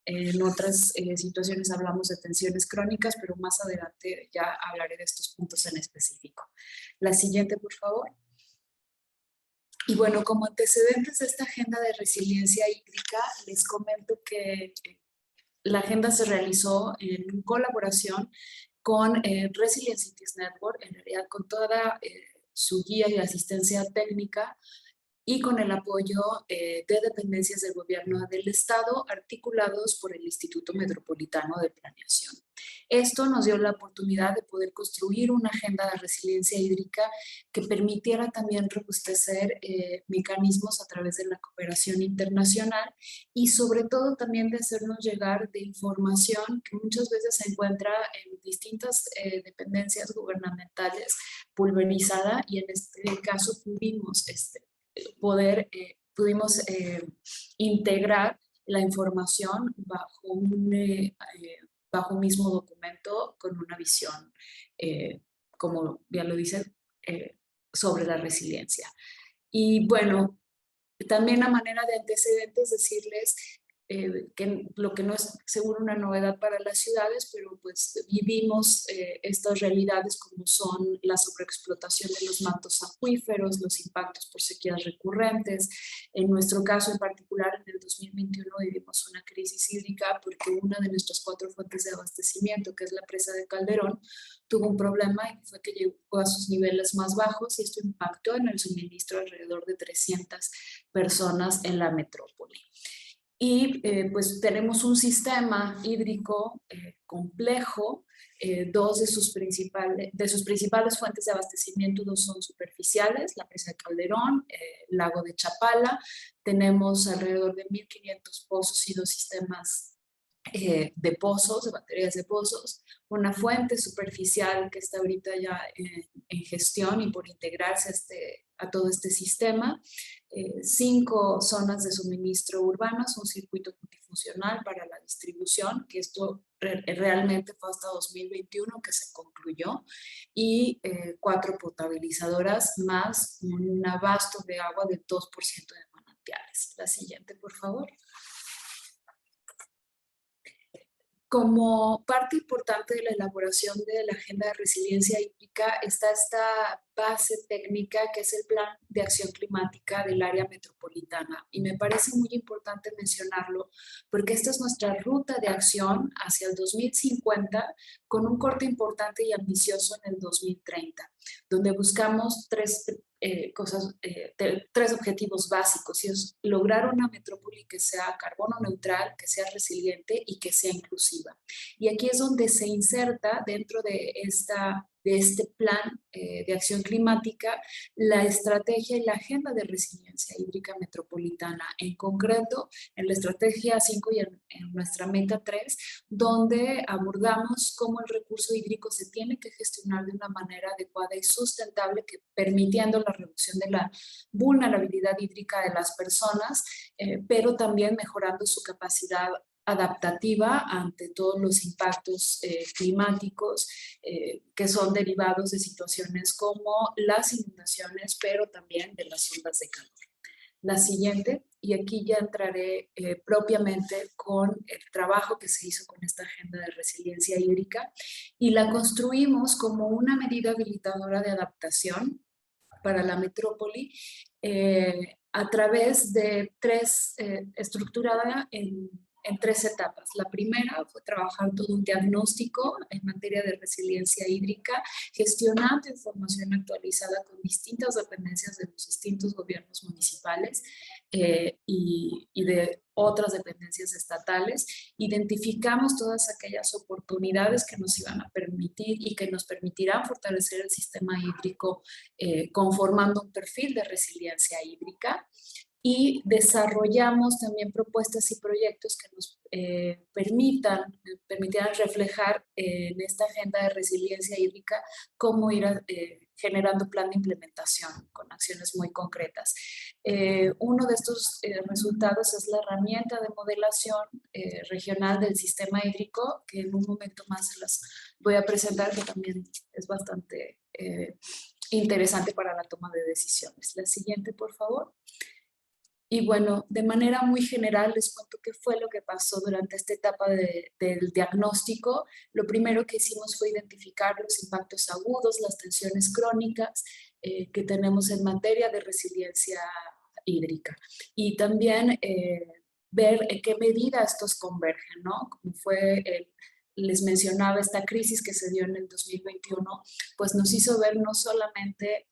en otras situaciones hablamos de tensiones crónicas, pero más adelante ya hablaré de estos puntos en específico. La siguiente, por favor. Y bueno, como antecedentes de esta agenda de resiliencia hídrica, les comento que la agenda se realizó en colaboración con Resilient Cities Network, en realidad con toda su guía y asistencia técnica y con el apoyo de dependencias del gobierno del estado articulados por el Instituto Metropolitano de Planeación. Esto nos dio la oportunidad de poder construir una agenda de resiliencia hídrica que permitiera también robustecer mecanismos a través de la cooperación internacional y sobre todo también de hacernos llegar de información que muchas veces se encuentra en distintas dependencias gubernamentales pulverizada y en este caso pudimos integrar la información bajo un mismo documento con una visión, como ya lo dice, sobre la resiliencia. Y bueno, también a manera de antecedentes decirles que lo que no es seguro una novedad para las ciudades, pero pues vivimos estas realidades como son la sobreexplotación de los mantos acuíferos, los impactos por sequías recurrentes. En nuestro caso en particular, en el 2021 vivimos una crisis hídrica porque una de nuestras 4 fuentes de abastecimiento, que es la presa de Calderón, tuvo un problema y fue que llegó a sus niveles más bajos y esto impactó en el suministro alrededor de 300 personas en la metrópoli. Y pues tenemos un sistema hídrico complejo, 2 de sus principales fuentes de abastecimiento, 2 son superficiales, la presa de Calderón, el lago de Chapala, tenemos alrededor de 1.500 pozos y 2 sistemas de pozos, de baterías de pozos, una fuente superficial que está ahorita ya en gestión y por integrarse a todo este sistema, 5 zonas de suministro urbanas, un circuito multifuncional para la distribución, que esto realmente fue hasta 2021 que se concluyó, y 4 potabilizadoras más un abasto de agua del 2% de manantiales. La siguiente, por favor. Como parte importante de la elaboración de la Agenda de Resiliencia Hídrica está esta base técnica que es el Plan de Acción Climática del Área Metropolitana. Y me parece muy importante mencionarlo porque esta es nuestra ruta de acción hacia el 2050 con un corte importante y ambicioso en el 2030, donde buscamos 3 objetivos básicos, y es lograr una metrópoli que sea carbono neutral, que sea resiliente y que sea inclusiva. Y aquí es donde se inserta dentro de esta este plan de acción climática la estrategia y la agenda de resiliencia hídrica metropolitana, en concreto en la estrategia 5 y en nuestra meta 3, donde abordamos cómo el recurso hídrico se tiene que gestionar de una manera adecuada y sustentable, permitiendo la reducción de la vulnerabilidad hídrica de las personas, pero también mejorando su capacidad adaptativa ante todos los impactos climáticos que son derivados de situaciones como las inundaciones, pero también de las ondas de calor. La siguiente, y aquí ya entraré propiamente con el trabajo que se hizo con esta agenda de resiliencia hídrica, y la construimos como una medida habilitadora de adaptación para la metrópoli a través de estructurada en 3 etapas. La primera fue trabajar todo un diagnóstico en materia de resiliencia hídrica, gestionando información actualizada con distintas dependencias de los distintos gobiernos municipales y de otras dependencias estatales. Identificamos todas aquellas oportunidades que nos iban a permitir y que nos permitirán fortalecer el sistema hídrico conformando un perfil de resiliencia hídrica. Y desarrollamos también propuestas y proyectos que nos permitan reflejar en esta agenda de resiliencia hídrica cómo ir generando plan de implementación con acciones muy concretas. Uno de estos resultados es la herramienta de modelación regional del sistema hídrico, que en un momento más se las voy a presentar, que también es bastante interesante para la toma de decisiones. La siguiente, por favor. Y bueno, de manera muy general les cuento qué fue lo que pasó durante esta etapa del diagnóstico. Lo primero que hicimos fue identificar los impactos agudos, las tensiones crónicas que tenemos en materia de resiliencia hídrica. Y también ver en qué medida estos convergen, ¿no? Como fue les mencionaba, esta crisis que se dio en el 2021, pues nos hizo ver no solamente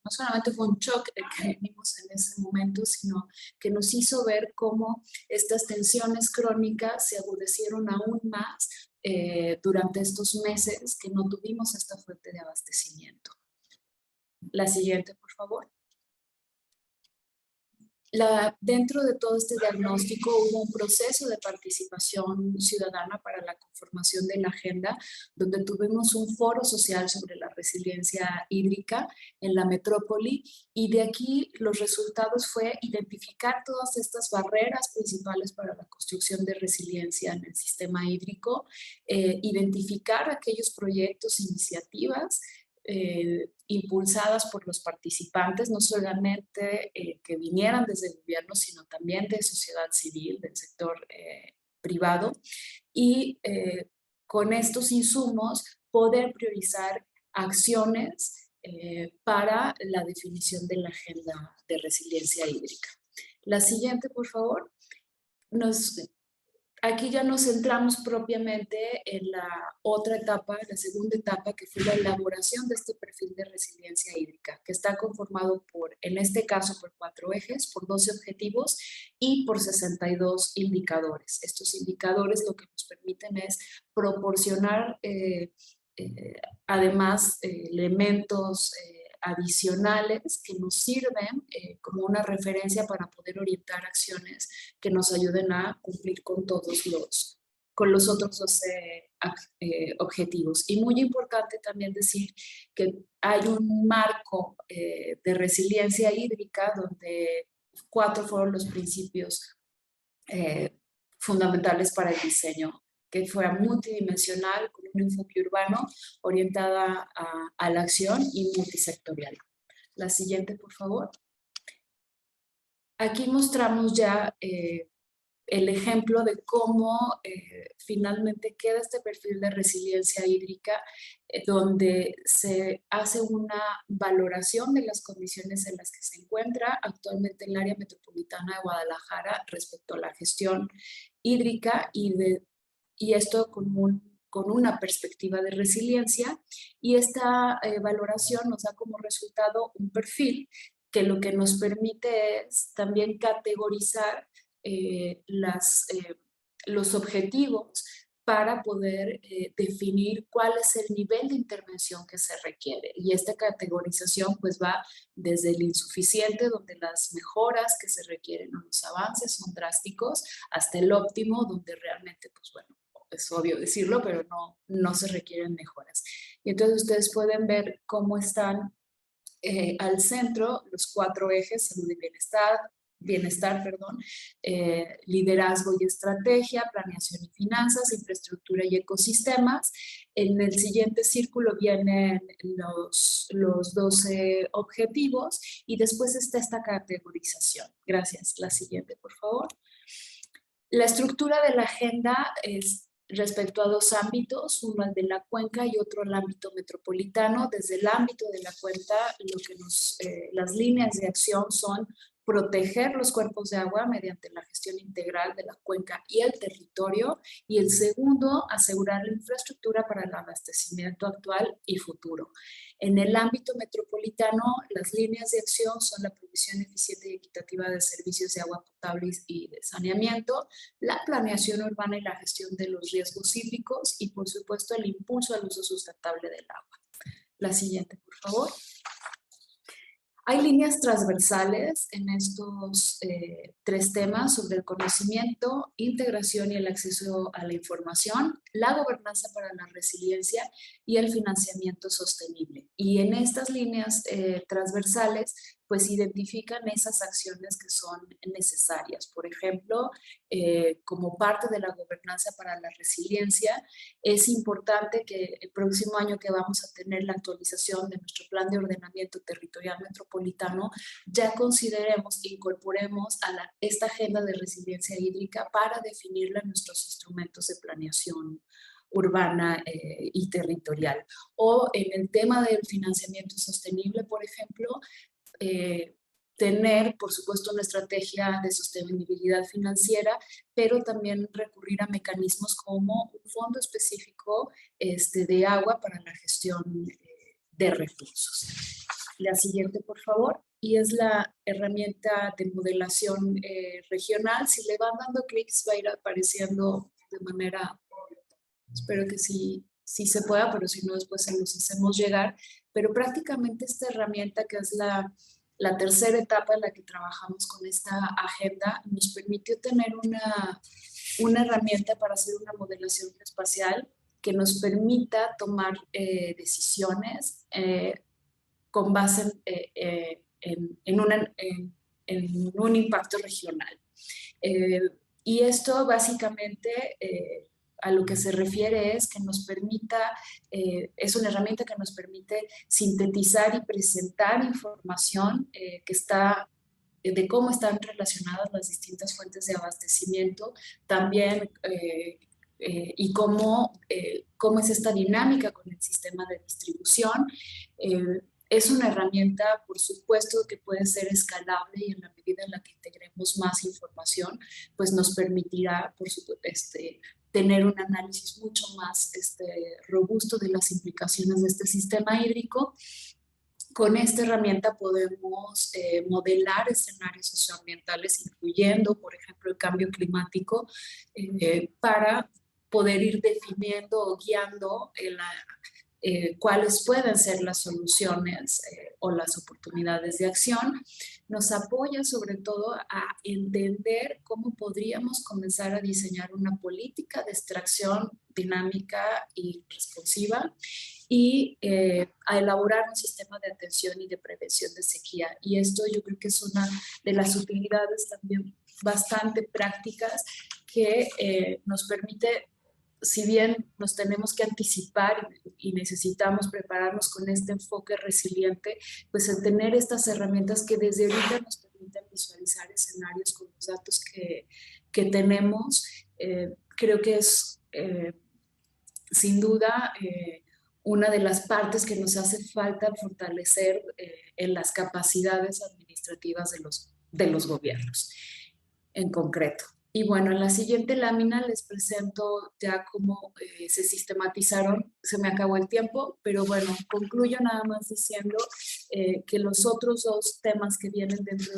fue un shock el que vimos en ese momento, sino que nos hizo ver cómo estas tensiones crónicas se agudecieron aún más durante estos meses que no tuvimos esta fuente de abastecimiento. La siguiente, por favor. Dentro de todo este diagnóstico hubo un proceso de participación ciudadana para la conformación de la agenda, donde tuvimos un foro social sobre la resiliencia hídrica en la metrópoli, y de aquí los resultados fue identificar todas estas barreras principales para la construcción de resiliencia en el sistema hídrico, identificar aquellos proyectos, iniciativas impulsadas por los participantes, no solamente que vinieran desde el gobierno, sino también de sociedad civil, del sector privado, y con estos insumos poder priorizar acciones para la definición de la agenda de resiliencia hídrica. La siguiente, por favor. Aquí ya nos centramos propiamente en la otra etapa, la segunda etapa, que fue la elaboración de este perfil de resiliencia hídrica, que está conformado en este caso, por 4 ejes, por 12 objetivos y por 62 indicadores. Estos indicadores lo que nos permiten es proporcionar, además, elementos adicionales que nos sirven como una referencia para poder orientar acciones que nos ayuden a cumplir con los otros 12 objetivos. Y muy importante también decir que hay un marco de resiliencia hídrica donde 4 fueron los principios fundamentales para el diseño, que fuera multidimensional, con un enfoque urbano, orientada a la acción y multisectorial. La siguiente, por favor. Aquí mostramos ya el ejemplo de cómo finalmente queda este perfil de resiliencia hídrica, donde se hace una valoración de las condiciones en las que se encuentra actualmente el área metropolitana de Guadalajara respecto a la gestión hídrica, y esto con una perspectiva de resiliencia, y esta valoración nos da como resultado un perfil que lo que nos permite es también categorizar los objetivos para poder definir cuál es el nivel de intervención que se requiere. Y esta categorización pues va desde el insuficiente, donde las mejoras que se requieren o los avances son drásticos, hasta el óptimo, donde realmente, pues bueno, es obvio decirlo, pero no se requieren mejoras. Y entonces ustedes pueden ver cómo están al centro los 4 ejes: salud y bienestar, liderazgo y estrategia, planeación y finanzas, infraestructura y ecosistemas. En el siguiente círculo vienen los 12 objetivos y después está esta categorización. Gracias. La siguiente, por favor. La estructura de la agenda es respecto a 2 ámbitos, uno el de la cuenca y otro el ámbito metropolitano. Desde el ámbito de la cuenca, las líneas de acción son proteger los cuerpos de agua mediante la gestión integral de la cuenca y el territorio, y el segundo, asegurar la infraestructura para el abastecimiento actual y futuro. En el ámbito metropolitano, las líneas de acción son la provisión eficiente y equitativa de servicios de agua potable y de saneamiento, la planeación urbana y la gestión de los riesgos hídricos y, por supuesto, el impulso al uso sustentable del agua. La siguiente, por favor. Hay líneas transversales en estos 3 temas sobre el conocimiento, integración y el acceso a la información, la gobernanza para la resiliencia y el financiamiento sostenible. Y en estas líneas transversales, pues identifican esas acciones que son necesarias. Por ejemplo, como parte de la gobernanza para la resiliencia, es importante que el próximo año que vamos a tener la actualización de nuestro plan de ordenamiento territorial metropolitano, ya consideremos e incorporemos a esta agenda de resiliencia hídrica para definirla en nuestros instrumentos de planeación urbana y territorial. O en el tema del financiamiento sostenible, por ejemplo, tener, por supuesto, una estrategia de sostenibilidad financiera, pero también recurrir a mecanismos como un fondo específico de agua para la gestión de recursos. La siguiente, por favor, y es la herramienta de modelación regional. Si le van dando clics va a ir apareciendo de manera, espero que sí se pueda, pero si no después se los hacemos llegar. Pero prácticamente esta herramienta, que es la tercera etapa en la que trabajamos con esta agenda, nos permitió tener una herramienta para hacer una modelación espacial que nos permita tomar decisiones con base en un impacto regional. Y esto básicamente a lo que se refiere es que nos permita, es una herramienta que nos permite sintetizar y presentar información que está de cómo están relacionadas las distintas fuentes de abastecimiento, también y cómo es esta dinámica con el sistema de distribución. Es una herramienta, por supuesto, que puede ser escalable, y en la medida en la que integremos más información, pues nos permitirá, por supuesto, tener un análisis mucho más robusto de las implicaciones de este sistema hídrico. Con esta herramienta podemos modelar escenarios socioambientales, incluyendo, por ejemplo, el cambio climático, para poder ir definiendo o guiando cuáles pueden ser las soluciones o las oportunidades de acción. Nos apoya sobre todo a entender cómo podríamos comenzar a diseñar una política de extracción dinámica y responsiva, y a elaborar un sistema de atención y de prevención de sequía. Y esto yo creo que es una de las utilidades también bastante prácticas que nos permite, si bien nos tenemos que anticipar y necesitamos prepararnos con este enfoque resiliente, pues el tener estas herramientas que desde ahorita nos permiten visualizar escenarios con los datos que tenemos, creo que es sin duda una de las partes que nos hace falta fortalecer en las capacidades administrativas de los gobiernos en concreto. Y bueno, en la siguiente lámina les presento ya cómo se sistematizaron. Se me acabó el tiempo, pero bueno, concluyo nada más diciendo que los otros dos temas que vienen dentro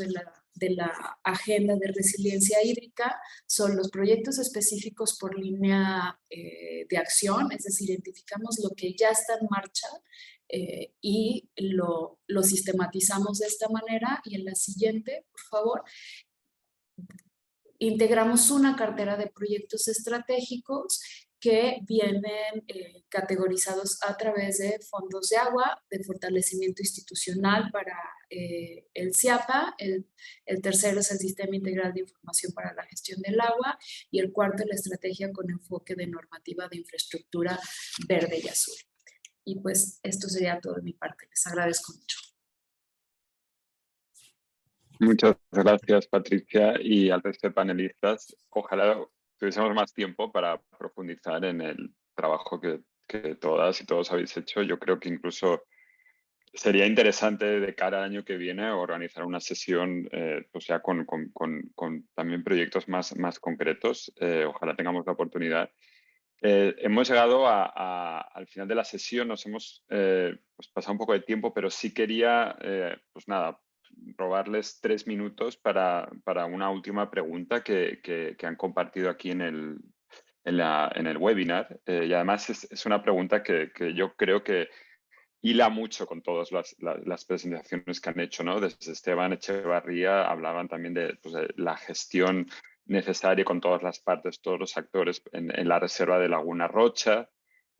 de la agenda de resiliencia hídrica son los proyectos específicos por línea de acción, es decir, identificamos lo que ya está en marcha y lo sistematizamos de esta manera. Y en la siguiente, por favor, integramos una cartera de proyectos estratégicos que vienen categorizados a través de fondos de agua, de fortalecimiento institucional para el CIAPA, el tercero es el Sistema Integral de Información para la Gestión del Agua, y el cuarto la estrategia con enfoque de normativa de infraestructura verde y azul. Y pues esto sería todo de mi parte. Les agradezco mucho. Muchas gracias, Patricia, y al resto de panelistas. Ojalá tuviésemos más tiempo para profundizar en el trabajo que todas y todos habéis hecho. Yo creo que incluso sería interesante de cara al año que viene organizar una sesión pues ya con también proyectos más concretos. Ojalá tengamos la oportunidad. Hemos llegado al final de la sesión, nos hemos pues pasado un poco de tiempo, pero sí quería, pues nada, robarles 3 minutos para una última pregunta que han compartido aquí en el webinar. Y además es una pregunta que yo creo que hila mucho con todas las presentaciones que han hecho, ¿no? Desde Esteban Echevarría hablaban también pues, de la gestión necesaria con todas las partes, todos los actores en la reserva de Laguna Rocha,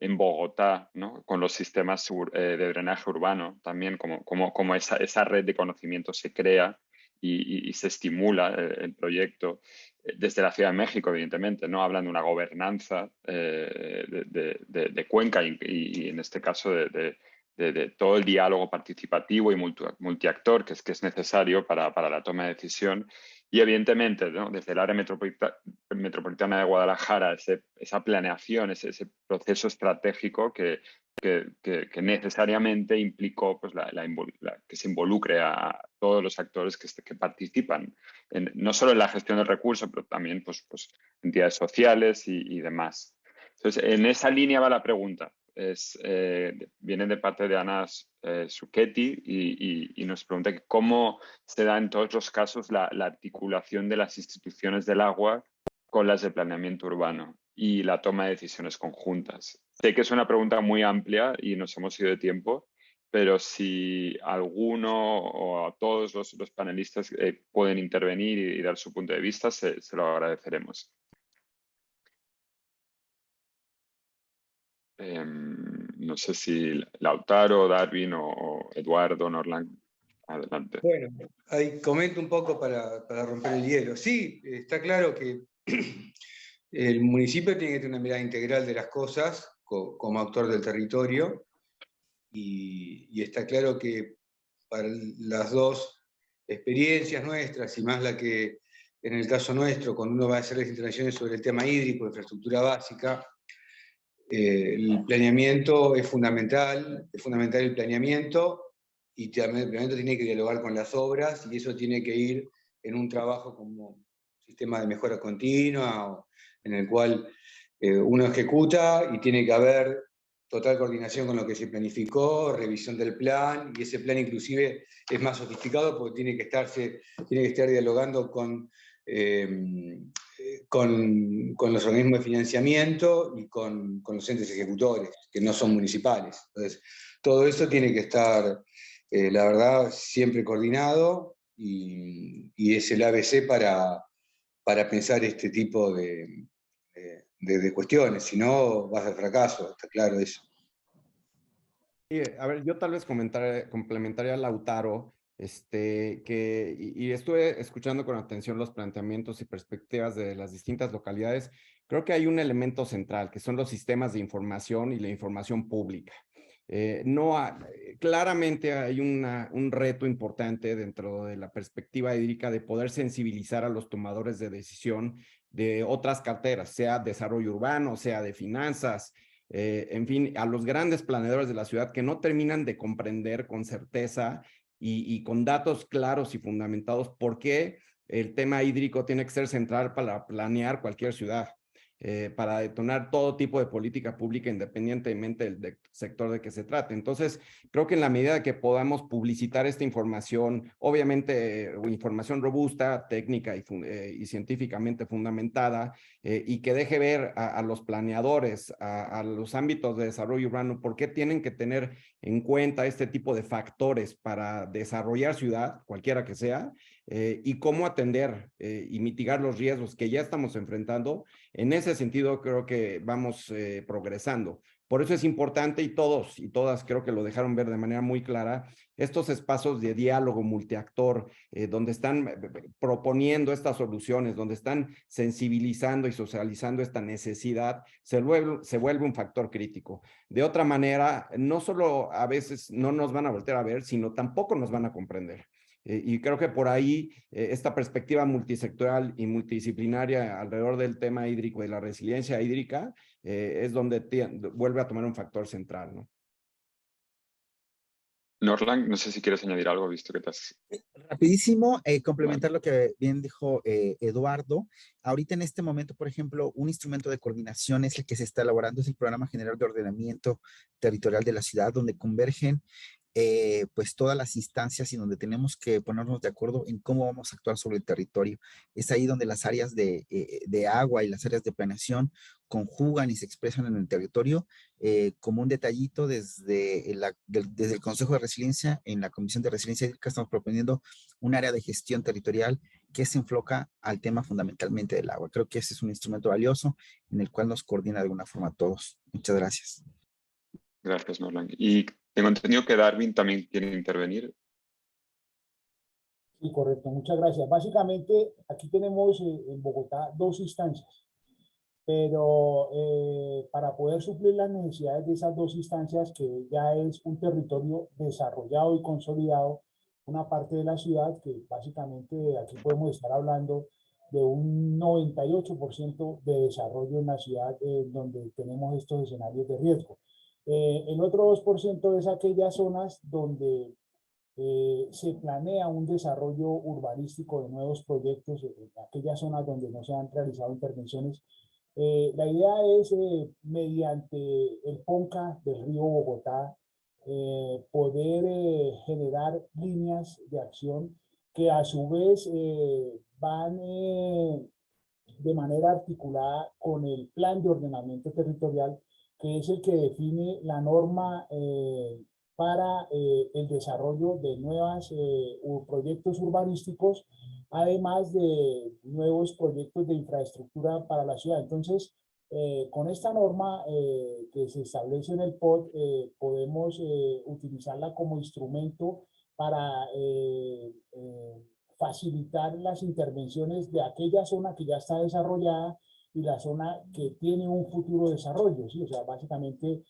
en Bogotá, ¿no? Con los sistemas de drenaje urbano, también como esa red de conocimiento se crea y se estimula el proyecto. Desde la Ciudad de México, evidentemente, ¿no? Hablan de una gobernanza de Cuenca y en este caso de todo el diálogo participativo y multiactor que es necesario para la toma de decisión. Y evidentemente, ¿no? Desde el área metropolitana de Guadalajara, esa planeación, ese proceso estratégico que necesariamente implicó pues, que se involucre a todos los actores que participan, no solo en la gestión del recurso, pero también pues, entidades sociales y demás. Entonces, en esa línea va la pregunta. Viene de parte de Ana Zucchetti y nos pregunta que cómo se da en todos los casos la articulación de las instituciones del agua con las de planeamiento urbano y la toma de decisiones conjuntas. Sé que es una pregunta muy amplia y nos hemos ido de tiempo, pero si alguno o todos los panelistas pueden intervenir y dar su punto de vista, se lo agradeceremos. No sé si Lautaro, Darwin o Eduardo, Norland. Adelante. Bueno, ahí comento un poco para romper el hielo. Sí, está claro que el municipio tiene que tener una mirada integral de las cosas como actor del territorio y está claro que para las dos experiencias nuestras y más la que en el caso nuestro, cuando uno va a hacer las intervenciones sobre el tema hídrico, infraestructura básica, el planeamiento es fundamental el planeamiento y también el planeamiento tiene que dialogar con las obras y eso tiene que ir en un trabajo como sistema de mejora continua en el cual uno ejecuta y tiene que haber total coordinación con lo que se planificó, revisión del plan, y ese plan inclusive es más sofisticado porque tiene que estar dialogando con los organismos de financiamiento y con los entes ejecutores, que no son municipales. Entonces, todo eso tiene que estar, la verdad, siempre coordinado y es el ABC para pensar este tipo de cuestiones, si no vas al fracaso, está claro eso. Sí, a ver, yo tal vez complementaría a Lautaro, y estuve escuchando con atención los planteamientos y perspectivas de las distintas localidades. Creo que hay un elemento central, que son los sistemas de información y la información pública. Claramente hay un reto importante dentro de la perspectiva hídrica de poder sensibilizar a los tomadores de decisión de otras carteras, sea desarrollo urbano, sea de finanzas, en fin, a los grandes planeadores de la ciudad que no terminan de comprender con certeza y con datos claros y fundamentados por qué el tema hídrico tiene que ser central para planear cualquier ciudad, para detonar todo tipo de política pública independientemente del sector de que se trate. Entonces, creo que en la medida que podamos publicitar esta información, obviamente información robusta, técnica y científicamente fundamentada, y que deje ver a los planeadores, a los ámbitos de desarrollo urbano, por qué tienen que tener en cuenta este tipo de factores para desarrollar ciudad, cualquiera que sea, y cómo atender y mitigar los riesgos que ya estamos enfrentando. En ese sentido, creo que vamos progresando. Por eso es importante, y todos y todas creo que lo dejaron ver de manera muy clara, estos espacios de diálogo multiactor, donde están proponiendo estas soluciones, donde están sensibilizando y socializando esta necesidad, se vuelve un factor crítico. De otra manera, no solo a veces no nos van a voltear a ver, sino tampoco nos van a comprender. Y creo que por ahí esta perspectiva multisectorial y multidisciplinaria alrededor del tema hídrico y de la resiliencia hídrica es donde vuelve a tomar un factor central, ¿no? Norlan, no sé si quieres añadir algo, visto que te has... Rapidísimo, complementar lo que bien dijo Eduardo. Ahorita en este momento, por ejemplo, un instrumento de coordinación es el que se está elaborando, es el Programa General de Ordenamiento Territorial de la Ciudad, donde convergen pues todas las instancias y donde tenemos que ponernos de acuerdo en cómo vamos a actuar sobre el territorio. Es ahí donde las áreas de agua y las áreas de planeación conjugan y se expresan en el territorio. Como un detallito, desde el Consejo de Resiliencia, en la Comisión de Resiliencia Hídrica, estamos proponiendo un área de gestión territorial que se enfoca al tema fundamentalmente del agua. Creo que ese es un instrumento valioso en el cual nos coordina de alguna forma a todos. Muchas gracias. Gracias, Norlan. Y tengo entendido que Darwin también quiere intervenir. Sí, correcto. Muchas gracias. Básicamente, aquí tenemos en Bogotá dos instancias, pero para poder suplir las necesidades de esas dos instancias, que ya es un territorio desarrollado y consolidado, una parte de la ciudad que básicamente aquí podemos estar hablando de un 98% de desarrollo en la ciudad donde tenemos estos escenarios de riesgo. El otro 2% es aquellas zonas donde se planea un desarrollo urbanístico de nuevos proyectos, en aquellas zonas donde no se han realizado intervenciones. La idea es, mediante el PONCA del río Bogotá, poder generar líneas de acción que a su vez van de manera articulada con el plan de ordenamiento territorial, que es el que define la norma para el desarrollo de nuevos proyectos urbanísticos, además de nuevos proyectos de infraestructura para la ciudad. Entonces, con esta norma que se establece en el POT, podemos utilizarla como instrumento para facilitar las intervenciones de aquella zona que ya está desarrollada y la zona que tiene un futuro desarrollo, ¿sí? O sea, básicamente,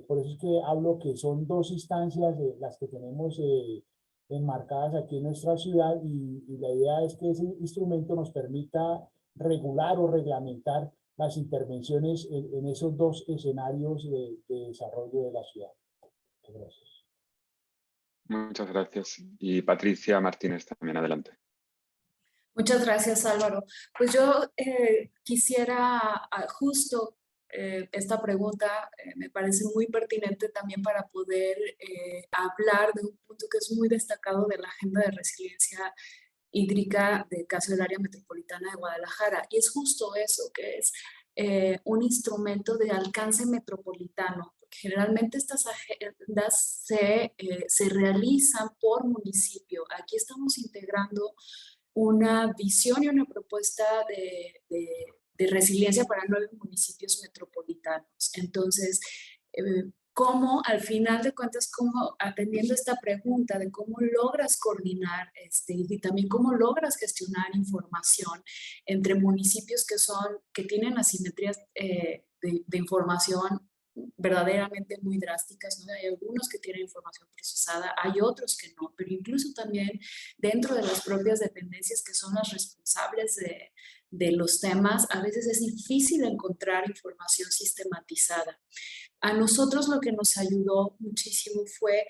por eso es que hablo que son dos instancias las que tenemos enmarcadas aquí en nuestra ciudad, y la idea es que ese instrumento nos permita regular o reglamentar las intervenciones en esos dos escenarios de desarrollo de la ciudad. Muchas gracias. Muchas gracias. Y Patricia Martínez también, adelante. Muchas gracias, Álvaro. Pues yo quisiera justo esta pregunta me parece muy pertinente también para poder hablar de un punto que es muy destacado de la agenda de resiliencia hídrica del caso del área metropolitana de Guadalajara. Y es justo eso, que es un instrumento de alcance metropolitano. Porque generalmente estas agendas se realizan por municipio. Aquí estamos integrando una visión y una propuesta de resiliencia para 9 municipios metropolitanos. Entonces, cómo al final de cuentas, cómo atendiendo esta pregunta de cómo logras coordinar y también cómo logras gestionar información entre municipios que tienen asimetrías de información verdaderamente muy drásticas, ¿no? Hay algunos que tienen información procesada, hay otros que no, pero incluso también dentro de las propias dependencias que son las responsables de los temas, a veces es difícil encontrar información sistematizada. A nosotros lo que nos ayudó muchísimo fue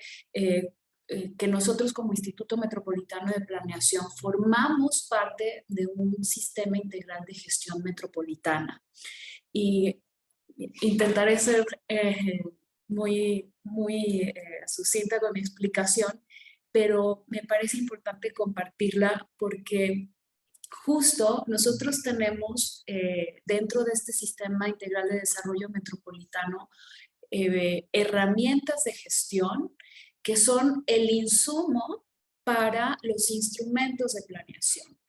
que nosotros como Instituto Metropolitano de Planeación formamos parte de un sistema integral de gestión metropolitana. Y intentaré ser muy sucinta con mi explicación, pero me parece importante compartirla porque justo nosotros tenemos dentro de este sistema integral de desarrollo metropolitano herramientas de gestión que son el insumo para los instrumentos de planeación.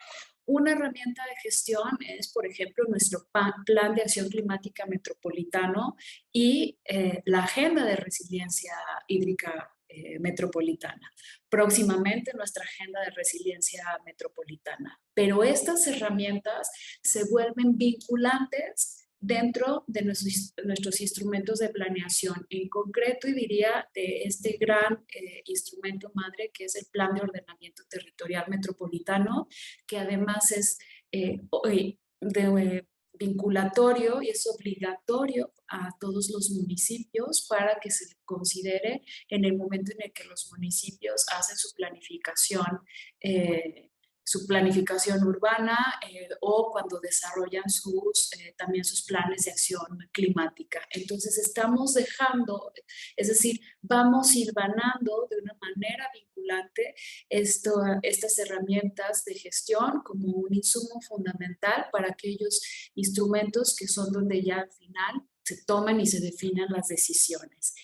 Una herramienta de gestión es, por ejemplo, nuestro Plan de Acción Climática Metropolitano y la Agenda de Resiliencia Hídrica Metropolitana. Próximamente nuestra Agenda de Resiliencia Metropolitana. Pero estas herramientas se vuelven vinculantes dentro de nuestros instrumentos de planeación, en concreto, y diría de este gran instrumento madre que es el Plan de Ordenamiento Territorial Metropolitano, que además es vinculatorio y es obligatorio a todos los municipios para que se considere en el momento en el que los municipios hacen su planificación urbana o cuando desarrollan también sus planes de acción climática. Entonces estamos dejando, es decir, vamos hilvanando de una manera vinculante estas herramientas de gestión como un insumo fundamental para aquellos instrumentos que son donde ya al final se toman y se definen las decisiones.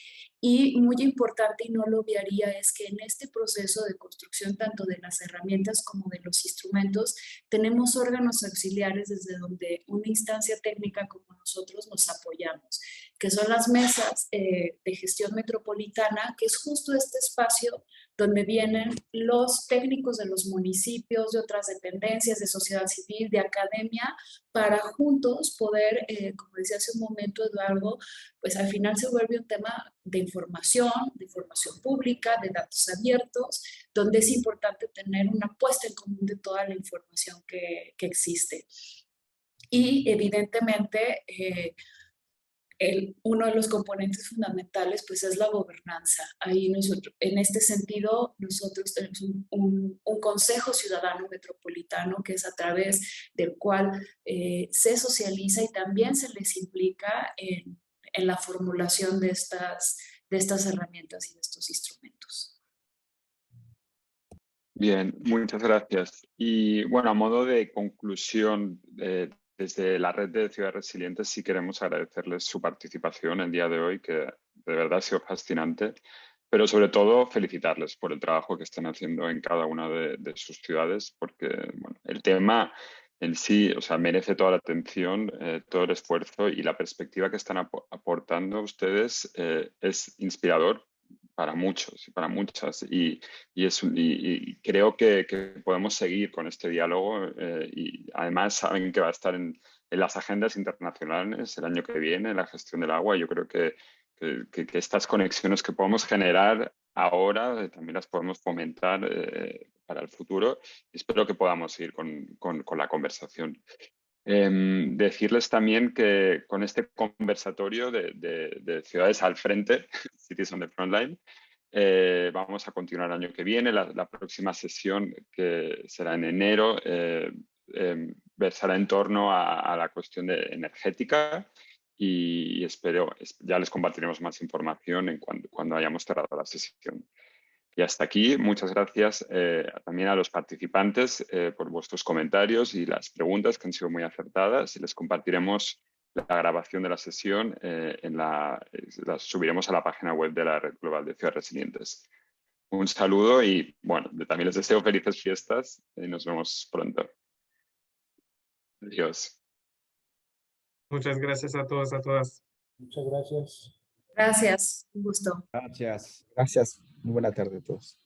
Y muy importante, y no lo obviaría, es que en este proceso de construcción tanto de las herramientas como de los instrumentos, tenemos órganos auxiliares desde donde una instancia técnica como nosotros nos apoyamos, que son las mesas de gestión metropolitana, que es justo este espacio donde vienen los técnicos de los municipios, de otras dependencias, de sociedad civil, de academia, para juntos poder, como decía hace un momento Eduardo, pues al final se vuelve un tema de información pública, de datos abiertos, donde es importante tener una puesta en común de toda la información que existe. Y evidentemente, uno de los componentes fundamentales pues es la gobernanza. Ahí en este sentido, nosotros tenemos un Consejo Ciudadano Metropolitano que es a través del cual se socializa y también se les implica en la formulación de estas herramientas y de estos instrumentos. Bien, muchas gracias. Y bueno, a modo de conclusión, desde la Red de Ciudades Resilientes sí queremos agradecerles su participación el día de hoy, que de verdad ha sido fascinante, pero sobre todo felicitarles por el trabajo que están haciendo en cada una de sus ciudades, porque bueno, el tema en sí, o sea, merece toda la atención, todo el esfuerzo, y la perspectiva que están aportando ustedes es inspirador para muchos y para muchas, y creo que podemos seguir con este diálogo, y además saben que va a estar en las agendas internacionales el año que viene, la gestión del agua. Yo creo que estas conexiones que podemos generar ahora también las podemos fomentar para el futuro, y espero que podamos ir con la conversación. Decirles también que con este conversatorio de Ciudades al Frente, Cities on the Frontline, vamos a continuar el año que viene. La próxima sesión, que será en enero, versará en torno a la cuestión energética, y espero, ya les compartiremos más información cuando hayamos cerrado la sesión. Y hasta aquí, muchas gracias también a los participantes por vuestros comentarios y las preguntas, que han sido muy acertadas, y les compartiremos la grabación de la sesión, la subiremos a la página web de la Red Global de Ciudades Resilientes. Un saludo y bueno, también les deseo felices fiestas y nos vemos pronto. Adiós. Muchas gracias a todos, a todas. Muchas gracias. Gracias, un gusto. Gracias. Gracias. Muy buena tarde a todos.